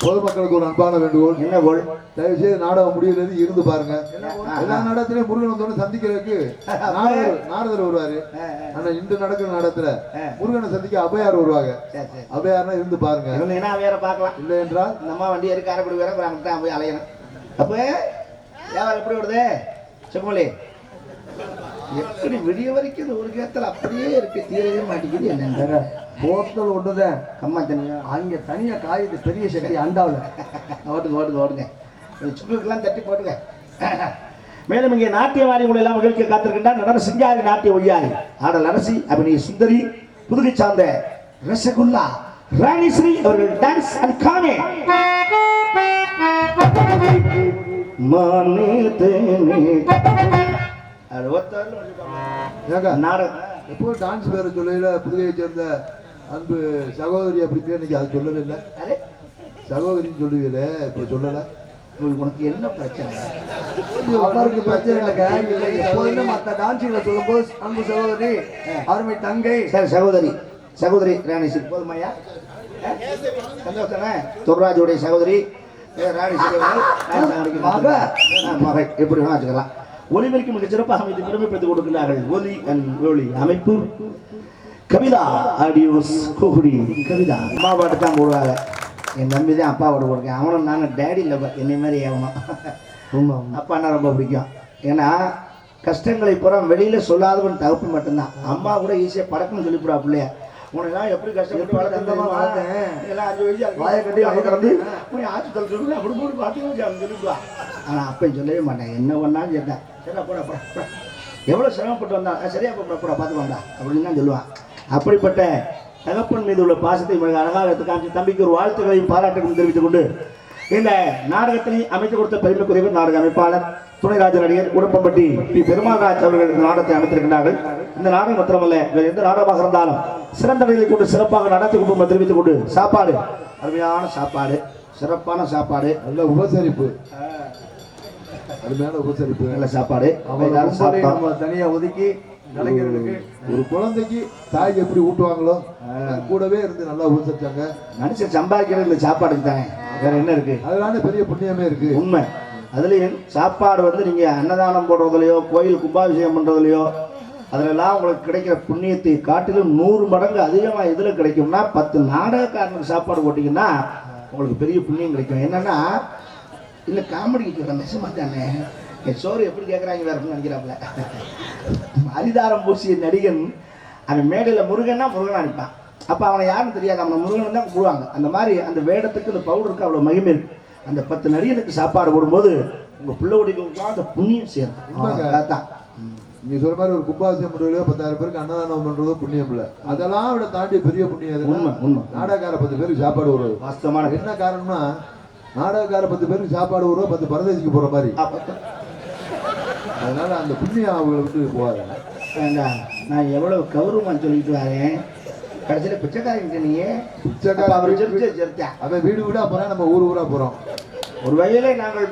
பொதுமக்களுக்கு ஒரு அன்பான வேண்டுகோள். என்ன கோல்? தயவு செய்து நாடகம் முடியறது இருந்து பாருங்க. எல்லா நாடகத்திலையும் முருகன் வந்தோன்னு சந்திக்கிறதுக்கு நாரதர் வருவாரு. ஆனா இன்று நடக்கிற நாடகத்துல முருகனை சந்திக்க அபயார் வருவாங்க. அபயார்னா இருந்து பாருங்க. வேற பார்க்கலாம். இல்லை என்றால் நம்ம வண்டி ஏறி காரைக்குடி வேற கிராமத்தான் போய் அலையணும். அப்ப வியாபாரம் எப்படி வருது செம்மொழி? எப்படி விடிய வரைக்கும் இந்த ஒரு கேத்தல் அப்படியே இருக்கு, தீரவே மாட்டேங்குது. என்ன போத்தல் ஒன்றுதான் கம்மா தனியா அங்கே தனியா காயுது பெரிய சக்தி அண்டாவில். ஓட்டுங்க சுக்குக்கெல்லாம் தட்டி போட்டுங்க. மேலும் இங்கே நாட்டியவாரி உங்களை எல்லாம் மகிழ்ச்சி காத்திருக்கின்றார். நடன சிங்காரி நாட்டிய ஒய்யாரி ஆடல் அரசி அபிநய சுந்தரி புதுகை சார்ந்த ரசகுல்லா ராணிஸ்ரீ அவர்கள் டான்ஸ் அண்ட் காமே எப்போ டான்ஸ் பேர சொல்லல புதுகையை சேர்ந்த அன்பு சகோதரி அப்படி பேர் இன்னைக்கு அது சொல்லவே இல்லை. சகோதரின்னு சொல்லுவீங்களே இப்போ சொல்லலை. உனக்கு என்ன பிரச்சனை? அவருக்கு பிரச்சனை இல்லைங்க. எப்போதுமே மற்ற டான்ஸுகளை சொல்லும்போது அன்பு சகோதரி அருமை தங்கை சரி சகோதரி ராணிஸ்ரீ போதுமையா? சந்தோஷமே. துர்ராஜுடைய சகோதரி ராணிஸ்ரீ மகள் எப்படி வேணா வச்சுக்கலாம். ஒலிபெருக்கி மிக சிறப்பாக அமைத்து பெருமைப்படுத்திக் கொடுக்கிறார்கள். ஒலி அமைப்பு கவிதா ஆடியோஸ் குகுடி கவிதா. அம்மா பாட்டு தான் போடுவாங்க. என் தம்பி தான் அப்பா பாட்டு போடுறேன். அவனும் நானும் டேடி இல்லை என்னை மாதிரி ஏவனும். அப்பான்னா ரொம்ப பிடிக்கும். ஏன்னா கஷ்டங்களை பூரா வெளியில சொல்லாதவன் தகப்பு மட்டும்தான். அம்மா கூட ஈஸியாக படக்குன்னு சொல்லிவிடுவா பிள்ளைய. உனக்கெல்லாம் எப்படி கஷ்டப்பட்டு வளர்த்தேன் எல்லாம் 5 வயசு வாயை கட்டி வளர்க்குறது ஆச்சு தலை அப்படி போட்டு பார்த்து சொல்லிவிடுவா. ஆனால் அப்பையும் சொல்லவே மாட்டேன். என்ன பண்ணாலும் சேர்த்தேன். சரிடா போடா எவ்வளோ சிரமப்பட்டு வந்தான். சரியா போடா பார்த்து வந்தா அப்படின்னு தான் சொல்லுவான். அப்படிப்பட்ட தகப்பன் மீது உள்ள பாசத்தை மிக அழகாக எடுத்து காமிச்சு தம்பிக்கு ஒரு வாழ்த்துக்களையும் பாராட்டுகளையும் தெரிவித்துக் கொண்டு இந்த நாடகத்தினை அமைத்துக் கொடுத்த பெருமைக்குரியவர் நாடக அமைப்பாளர் துணைராஜ நடிகர் உடம்பம்பட்டி பி பெருமாள்ராஜ் அவர்கள் இந்த நாடகத்தை அமைத்திருக்கிறார்கள். இந்த நாடகம் மாத்திரமல்ல வேறு எந்த நாடகமாக இருந்தாலும் சிறந்த வகையை கொண்டு சிறப்பாக நடத்தி கொடுப்போம் தெரிவித்துக் கொண்டு சாப்பாடு அருமையான சாப்பாடு, சிறப்பான சாப்பாடு, நல்ல உபசரிப்பு, அருமையான உபசரிப்பு, நல்ல சாப்பாடு. தனியா ஒதுக்கி ஒரு குழந்தைக்கு தாய் எப்படி ஊட்டுவாங்களோ கூடவே இருந்து நல்லா உபசரிச்சாங்க. மனுஷன் சம்பாதிக்கிறது இந்த சாப்பாடுக்கு தானே, வேற என்ன இருக்கு? அதனால பெரிய புண்ணியமே இருக்கு. உண்மை. அதுலேயும் சாப்பாடு வந்து நீங்க அன்னதானம் போடுறதுலையோ கோயில் கும்பாபிஷேகம் பண்றதுலையோ அதிலெல்லாம் உங்களுக்கு கிடைக்கிற புண்ணியத்தை காட்டிலும் 100 மடங்கு அதிகமாக எதில் கிடைக்கும்னா 10 நாடகக்காரனுக்கு சாப்பாடு போட்டிங்கன்னா உங்களுக்கு பெரிய புண்ணியம் கிடைக்கும். என்னன்னா இல்லை காமெடிக்கு சொல்கிறேன் நிஜமா தானே. என் சோறு எப்படி கேட்குறாங்க வேறுன்னு நினைக்கிறாப்புல. அரிதாரம் பூசிய நடிகன் அவன் மேடையில் முருகன்னா முருகனா நிற்பான். அப்போ அவனை யாருன்னு தெரியாது, அவனை முருகன் தான் கூடுவாங்க. அந்த மாதிரி அந்த வேடத்துக்கு இந்த பவுடருக்கு அவ்வளோ மகிமை இருக்கு. அந்த 10 நடிகனுக்கு சாப்பாடு போடும்போது உங்கள் பிள்ளைகளுக்கு அந்த புண்ணியம் சேர்ந்து தான். நீ சொல்ற மாதிரி ஒரு கும்பாபிஷேகம் பண்றதோ 10,000 பேருக்கு அன்னதானம் பண்றதோ புண்ணியம் இல்லை. அதெல்லாம் விட தாண்டி பெரிய புண்ணியம் உண்மை. நாடகக்கார 10 பேருக்கு சாப்பாடு வருவது வாஸ்தவமான. என்ன காரணம்னா நாடகக்கார 10 பேருக்கு சாப்பாடு வருவோம் 10 பரதேசிக்கு போற மாதிரி. அதனால அந்த புண்ணியம் அவங்களை விட்டு போவாங்க. நான் எவ்வளவு கௌரவமா சொல்லிட்டு வரேன், கடைசியில் பிச்சைக்காரங்க நீ பிச்சைக்கார அவன் வீடு வீடா போறேன், நம்ம ஊரா போறோம். ஒரு வகையில நாங்கள்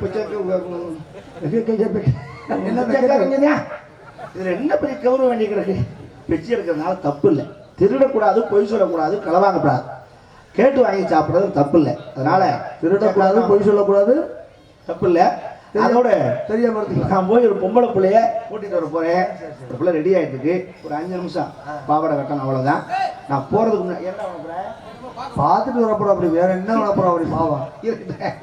இதுல என்ன பெரிய கௌரவம் வேண்டி கிடக்கு? பிச்சை இருக்கிறதுனால தப்பு இல்லை. திருடக்கூடாது, பொய் சொல்லக்கூடாது, களவாங்கக்கூடாது, கேட்டு வாங்கி சாப்பிட்றது தப்பு இல்லை. அதனால திருடக்கூடாது, பொய் சொல்லக்கூடாது, தப்பு இல்லை. அதோட தெரியாம நான் போய் ஒரு பொம்பளை பிள்ளைய கூட்டிட்டு வர போறேன். ஒரு பிள்ளை ரெடி ஆயிட்டு இருக்கு. ஒரு 5 நிமிஷம் பாவாடை கட்டணும், அவ்வளவுதான். நான் போறதுக்கு முன்னாடி என்ன பண்ண பார்த்துட்டு வரப்போறோம். அப்படி வேற என்ன வரப்போறோம்? அப்படி பாவம்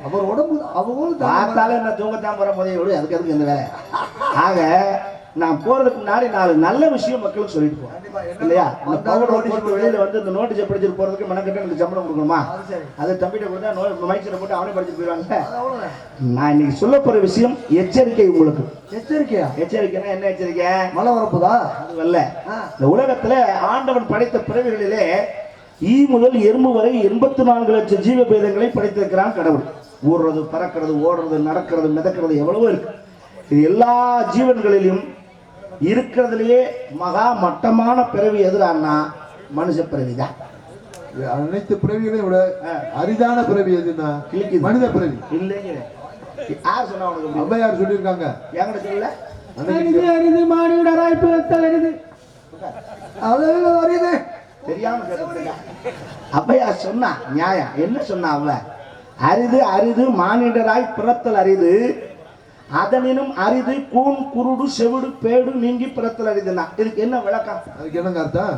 அவர் உடம்பு அவங்க பார்த்தாலும் என்ன தூங்கத்தான் போற போதே விடு, அதுக்கு எந்த வேலை. ஆக நான் போறதுக்கு முன்னாடி 4 நல்ல விஷயம் மக்களுக்கு சொல்லிட்டு போறேன் இல்லையா? வெளியில வந்து இந்த நோட்டீஸ் படிச்சுட்டு போறதுக்கு மெனக்கிட்ட எனக்கு சம்பளம் கொடுக்கணுமா? அது தம்பிட்ட கொடுத்தா மைக்ஸில் போட்டு அவனே படிச்சுட்டு போயிடுவாங்க. நான் இன்னைக்கு சொல்ல போற விஷயம் எச்சரிக்கை. உங்களுக்கு எச்சரிக்கைன்னா என்ன எச்சரிக்கை? மழை வரப்போதா? அது வரல. இந்த உலகத்துல ஆண்டவன் படைத்த பிறவிகளிலே ஈ முதல் எறும்பு வரை 84 லட்சம் ஜீவ பேதங்களை படைத்திருக்கிறான் கடவுள். ஊடுறது, பறக்கிறது, ஓடுறது, நடக்கிறது, மிதக்கிறது எவ்வளவோ இருக்கு. இது எல்லா ஜீவன்களிலும் இருக்கிறதுலயே மகா மட்டமான பிறவி எதுறான்னா மனுஷ பிறவிதான். அனைத்து பிறவிகளையும் விட அரிதான பிறவி எதுன்னா மனித பிறவி. இல்லைங்க, யார் சொன்னா உனக்கு அப்படி? அவ்வையார் சொல்லியிருக்காங்க. என்கிட்ட சொல்லல. அரிது மானிடராய் பிறத்தல் அரிது. அது அரிது தெரியாம கேட்டதுங்க. அவ்வையார் சொன்னா நியாயம். என்ன சொன்னா அவ? அரிது அரிது மானிடராய் பிறத்தல் அரிது, அதனினும் அரிது கூன் குருடு செவிடு பேடு நீங்கி பிறத்தல் அரிதுனா. இதுக்கு என்ன விளக்கம்? அதுக்கு என்னங்க அர்த்தம்?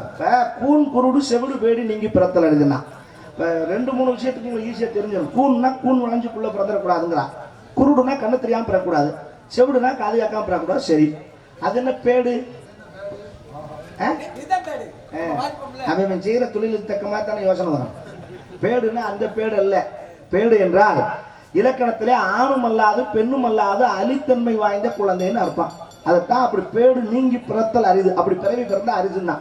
கூன் குருடு செவிடு பேடு நீங்கி பிறத்தல் அரிதுனா இப்போ 2-3 விஷயத்துக்கு உங்களுக்கு ஈஸியாக தெரிஞ்சிடும். கூன்னா கூன் வளைஞ்சுக்குள்ள பிறந்துடக்கூடாதுங்கிறா, குருடுனா கண்ணு தெரியாமல் பிறக்கூடாது, செவிடுனா காது கேட்காம பிறக்கூடாது. சரி, அது என்ன பேடு? அவன் செய்கிற தொழிலுக்கு தக்க மாதிரி தானே யோசனை வரும். பேடுன்னா அந்த பேடு அல்ல. பேடு என்றால் இலக்கணத்திலே ஆணும் அல்லாது பெண்ணும் அல்லாது அலித்தன்மை வாய்ந்த குழந்தைன்னு அர்த்தம். அதைத்தான் அப்படி பேடு நீங்கி பிறத்தல் அரிது, அப்படி பிறவி பிறந்த அரிதுன்னா.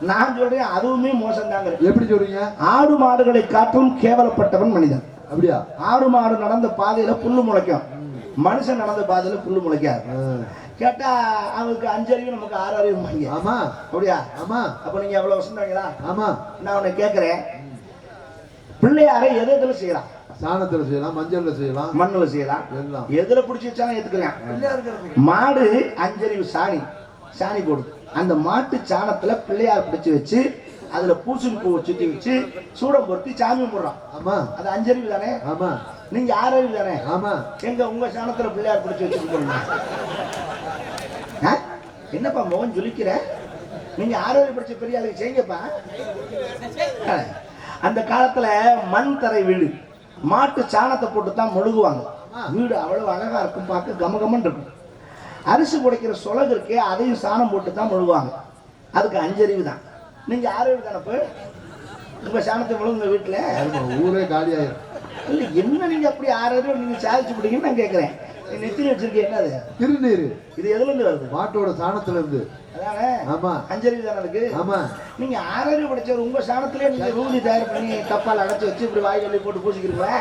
நான் சொல்றேன் அதுவுமே மோசம் தாங்க. எப்படி சொல்றீங்க? ஆடு மாடுகளை காற்றும் கேவலப்பட்டவன் மனிதன். அப்படியா? ஆடு மாடு நடந்த பாதையில புல்லு முளைக்கும், மனுஷன் நடந்த பாதையில புல்லு முளைக்காது. கேட்டா அவனுக்கு 5 அறிவு, நமக்கு 6 அறிவு. ஆமா. அப்படியா? ஆமா. அப்ப நீங்க எவ்வளவு வசந்தாங்களா? ஆமா. நான் உன்னை கேட்கிறேன், பிள்ளையாரை எதுல செய்யலாம்? சாணத்துல செய்யலாம், மஞ்சள்ல செய்யலாம், மண்ணுல செய்யலாம், எல்லாம். எதுல பிடிச்சி வச்சாலும் ஏத்துக்கிறேன். மாடு 5 அறிவு சாணி போடுது. அந்த மாட்டு சாணத்துல பிள்ளையார் பிடிச்சு வச்சு அதுல பூசணி பூவை சுத்தி வச்சு சூடம் பொருத்தி சாமி போடுறான். ஆமா. அது 5 அறிவு தானே? ஆமா. நீங்க 6 அறிவு தானே? ஆமா. எங்க உங்க சாணத்துல பிள்ளையார் பிடிச்சு வச்சுட்டு போறீங்க? என்னப்பா மோகன் ஜொலிக்கிற? நீங்க 6 அறிவு படிச்ச பெரிய ஆளுக்கு செய்யுங்கப்பா. அந்த காலத்துல மண் தரை வீடு, மாட்டு சாணத்தை போட்டு தான் மொழுகுவாங்க. வீடு அவ்வளவு அழகா இருக்கும், பார்க்க கமகமன் இருக்கும். அரிசி புடைக்கிற சொலகு இருக்கே, அதையும் சாணம் போட்டு தான் மொழுகுவாங்க. அதுக்கு 5 அறிவு தான். நீங்க 6 அறிவு தானே? உங்க சாணத்தை மொழுகுங்க வீட்டுல, ஊரே காலி ஆயிரும். இல்ல என்ன நீங்க அப்படி 6 அறிவு நீங்க சாதிச்சு பிடிங்கன்னு நான் கேட்கிறேன். நெத்திரி வச்சிருக்கேன், என்னது திருநீர்? இது எதுல இருந்து வருது? மாட்டோட சாணத்துல இருந்து. அதானே? ஆமா. 5 அறிவு தானே இருக்கு? ஆமா. நீங்க 6 அறிவு படிச்சவர் உங்க சாணத்திலே நீங்க ரூலி தயார் பண்ணி கப்பால் அடைச்சு வச்சு இப்படி வாய் வலி போட்டு பூசிக்கிறீங்களா?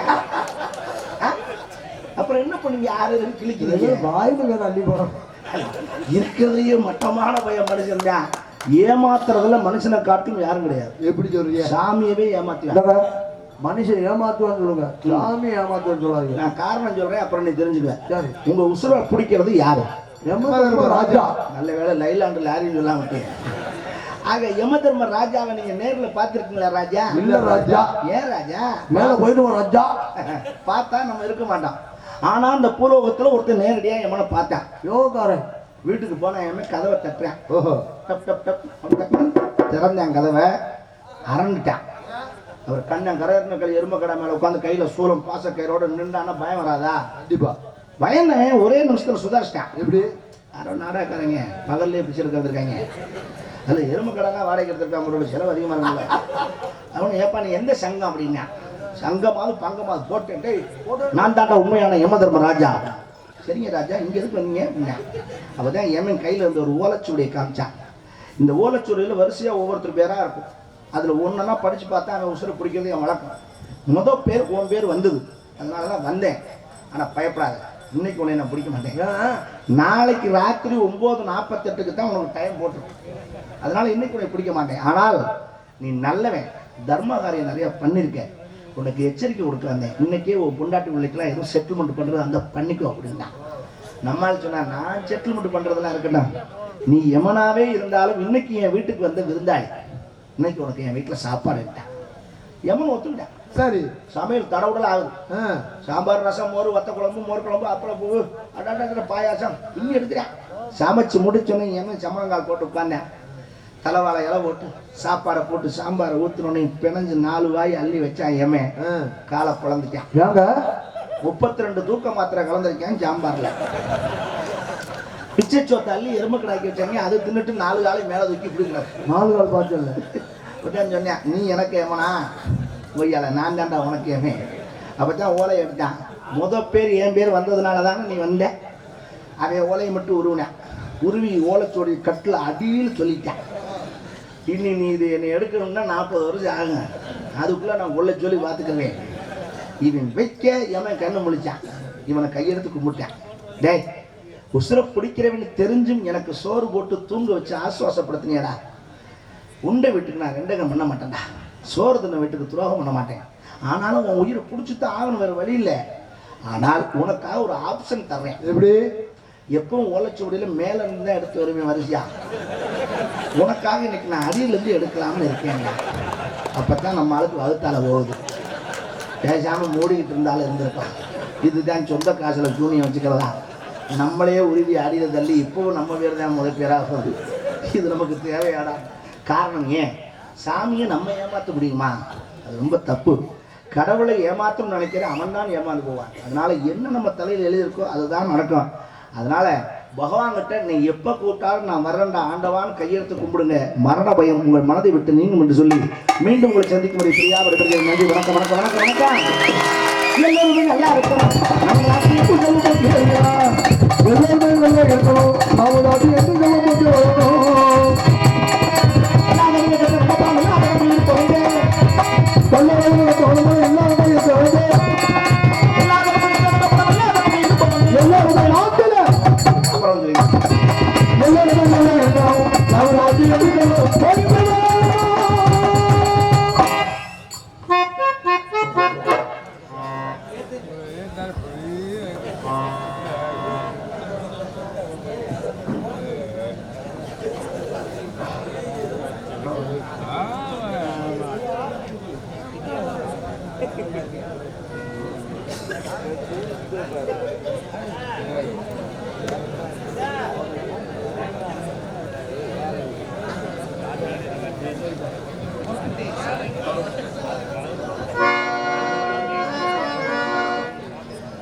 அப்புறம் என்ன பண்ணீங்க? 6 அறிவு கிழிக்கிறீங்க. வாய்ப்புங்க தள்ளி போறோம். இருக்கிறதையே மட்டமான பையன் மனுஷன் தான். ஏமாத்துறதுல மனுஷனை காட்டும் யாரும் கிடையாது. எப்படி சொல்றீங்க? சாமியவே ஏமாத்துவாங்க. மனுஷன் ஏமாத்துவான்னு சொல்லுங்க, சாமி ஏமாத்துவான்னு சொல்லாதீங்க. நான் காரணம் சொல்றேன், அப்புறம் நீ தெரிஞ்சுக்குவேன். உங்க உசுரை பிடிக்கிறது யாரு? ராஜா. நல்ல வேலை லைலாண்டு லாரின்னு சொல்லாம விட்டீங்க. ஆக யம தர்ம ராஜாவை நீங்க நேர்ல பாத்துருக்கீங்களா? ராஜா இல்ல ராஜா. ஏன் ராஜா? மேல போயிட்டு ராஜா பார்த்தா நம்ம இருக்க மாட்டோம். ஆனா அந்த பூலோகத்துல ஒருத்தர் நேரடியா யமனை பார்த்தான். யோகாரன் வீட்டுக்கு போனா எமன் கதவை தட்டுறேன். ஓஹோ. டப் டப் டப் திறந்தேன் கதவை, அரண்டுட்டான். அவர் கண்ணன் கரையர்ன கலை எரும கடை மேல உட்காந்து கையில சூலம் பாசக்கயிறோட நின்றானா பயம் வராதா? கண்டிப்பா. பயனை ஒரே நிமிஷத்துல சுதாரிச்சிட்டான். எப்படி? யாரோ நாடகக்காரங்க பகல்லே பிடிச்சிருக்க வந்திருக்காங்க. அது எரும கடை வாடகை எடுத்துருக்காங்க, அவங்களோட செலவு அதிகமாக இருக்குல்ல. அவனு ஏப்பா நீ எந்த சங்கம் அப்படின்னா, சங்கமாவது பங்கமாவது போட்டு நான் தாண்டா உண்மையான யம தர்ம ராஜா. சரிங்க ராஜா, இங்க எதுக்கு வந்தீங்க அப்படின்னா, அப்பதான் யமன் கையில இருந்த ஒரு ஓலைச்சுவடியை காமிச்சான். இந்த ஓலைச்சுவடியில் வரிசையா ஒவ்வொருத்தர் பேரா இருக்கும். அதுல ஒன்னா படிச்சு பார்த்தா அவன் உசுரை பிடிக்கிறது என் வழக்கம். முதல் பேர் உன் பேர் வந்தது, அதனாலதான் வந்தேன். ஆனா பயப்படாத, இன்னைக்கு உன்னை நான் பிடிக்க மாட்டேன். நாளைக்கு ராத்திரி 9:48க்கு தான் உனக்கு டைம் போட்டிருக்கேன். அதனால இன்னைக்கு உன்னை பிடிக்க மாட்டேன். ஆனால் நீ நல்லவன், தர்ம காரியம் நிறைய பண்ணிருக்க, உனக்கு எச்சரிக்கை கொடுக்க வந்தேன். இன்னைக்கே ஒரு பொண்டாட்டி பிள்ளைக்கெல்லாம் எதுவும் செட்டில்மெண்ட் பண்றது அந்த பண்ணிக்கோ அப்படின்னா. நம்மால் சொன்னா நான் செட்டில்மெண்ட் பண்றதெல்லாம் இருக்கட்டும், நீ யமனாவே இருந்தாலும் இன்னைக்கு என் வீட்டுக்கு வந்த விருந்தாளி, இன்னைக்கு உனக்கு என் வீட்டுல சாப்பாடு எடுத்தேன். யமன் ஒத்துக்கிட்டேன். சரி. சமையல் தடவுடல் ஆகுது. சாம்பார், ரசம், மோர், வத்த குழம்பு, மோர் குழம்பு, அப்பளம் பூ, அடாட பாயாசம் இன்னும் எடுக்கிறேன். சமைச்சு முடிச்சோன்னே எவன் சமணங்கால் போட்டு உட்காந்தேன். தலைவாழை இலை போட்டு சாப்பாடை போட்டு சாம்பாரை ஊற்றுனோன்னே பிணைஞ்சு 4 வாய் அள்ளி வச்சான். எமன் காலை குழந்துட்டான். 32 தூக்க மாத்திரை கலந்துருக்கேன் சாம்பார்ல. பிச்சை சோத்தை அள்ளி எறும்பு கடாக்கி வச்சாங்க, அது தின்னுட்டு 4 காலை மேலே தூக்கி பிடிக்கிறார். 4 கால் பாய்ச்சல் சொன்னேன், நீ எனக்கு ஏமனா ஒய்யால, நான் தாண்டா உனக்கு ஏமே. அப்பதான் ஓலையை எடுத்தான். முதல் பேர் என் பேர் வந்ததுனால தானே நீ வந்த. அவன் ஓலையை மட்டும் உருவினேன். உருவி ஓலைச்சோடி கட்டில் அடியில் சொல்லிட்டேன். இனி நீ இது என்னை எடுக்கணும்னா 40 வருஷம் ஆகுங்க, அதுக்குள்ள நான் ஒல்லை சொல்லி பார்த்துக்குவேன். இவன் வைக்க எவன் கண்ணு முழிச்சான். இவனை கையெடுத்து கும்பிட்டான். டேய், உசுரை பிடிக்கிறவனு தெரிஞ்சும் எனக்கு சோறு போட்டு தூங்க வச்சு ஆசுவாசப்படுத்தினியடா. உண்டை வீட்டுக்கு நான் ரெண்டகம் பண்ண மாட்டேன்டா, சோறு தின்ன வீட்டுக்கு துரோகம் பண்ண மாட்டேன். ஆனாலும் உன் உயிரை பிடிச்சித்தான் ஆகணும், வேறு வழி இல்லை. ஆனால் உனக்காக ஒரு ஆப்ஷன் தர்றேன். எப்படி? எப்பவும் ஓலைச்சுவடியில் மேல இருந்து தான் எடுத்து வருவேன் வரிசையா. உனக்காக இன்னைக்கு நான் அடியிலிருந்து எடுக்கலாம்னு இருக்கேன். அப்பதான் நம்ம ஆளுக்கு வகுத்தால போகுது. பேசாம மூடிக்கிட்டு இருந்தாலும் இருந்திருக்கோம். இதுதான் சொந்த காசுல ஜூனியம் வச்சுக்கிறதா. நம்மளே உறுதி அடியில் தள்ளி இப்போவும் நம்ம பேர் தான் முதல் பேராக வருது. இது நமக்கு தேவையாடா? காரணம் ஏன்? சாமியை நம்ம ஏமாற்ற முடியுமா? அது ரொம்ப தப்பு. கடவுளை ஏமாற்றணும்னு நினைக்கிறேன், அவன் தான் ஏமாந்து போவான். அதனால என்ன நம்ம தலையில் எழுதியிருக்கோ அதுதான் நடக்கும். அதனால பகவான்கிட்ட நீ எப்போ கூப்பிட்டாலும் நான் வர்றேன்டா ஆண்டவான்னு கையெழுத்து கும்பிடுங்க. மரண பயம் உங்கள் மனதை விட்டு நீங்கும் என்று சொல்லி மீண்டும் உங்களை சந்திக்கும் முறை பிரியா விடைபெறுகிறது. நன்றி. வணக்கம் வணக்கம் வணக்கம் வணக்கம். எல்லாருமே நல்லா இருக்கணும். நம்ம நாட்டில் எல்லாருமே நல்லா இருக்கணும். நம்ம நாட்டில் எந்த போட்டு வரணும்.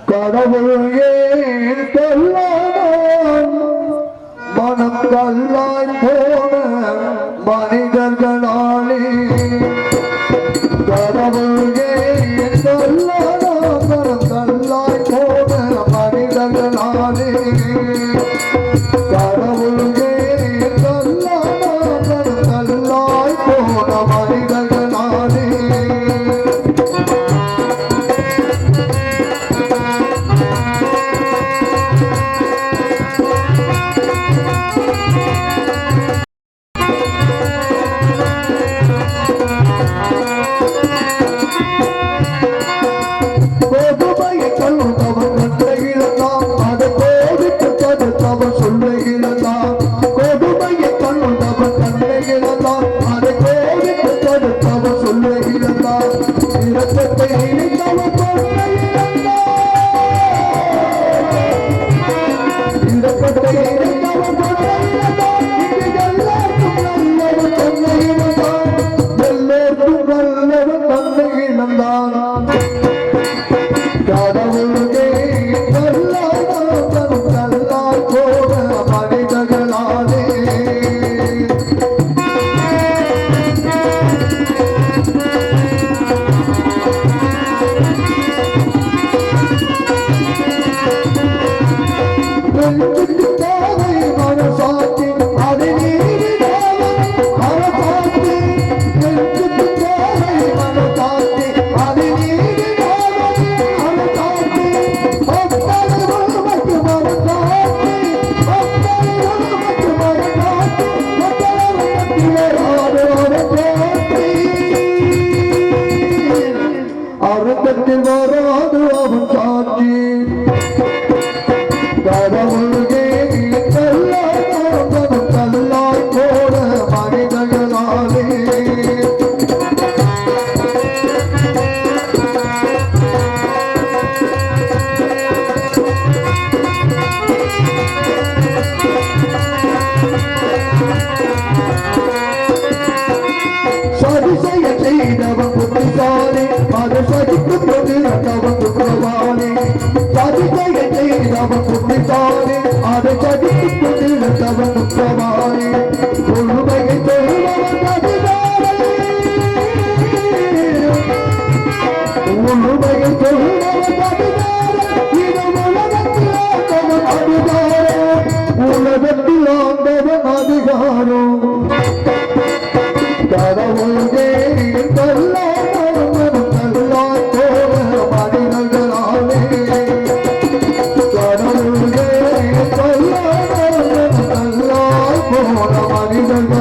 கடவுள் ஏன் கொல்லாதான் மனம் கல்லாய் போன மனிதர்களாலே. கடவுள் ஏன் கொல்லாதான் மனம் கல்லாய் போன மனிதர்களாலே. கடவுள் ஏன் கொல்லாதான் மனம் கல்லாய் போன மனிதர்களாலே. Mani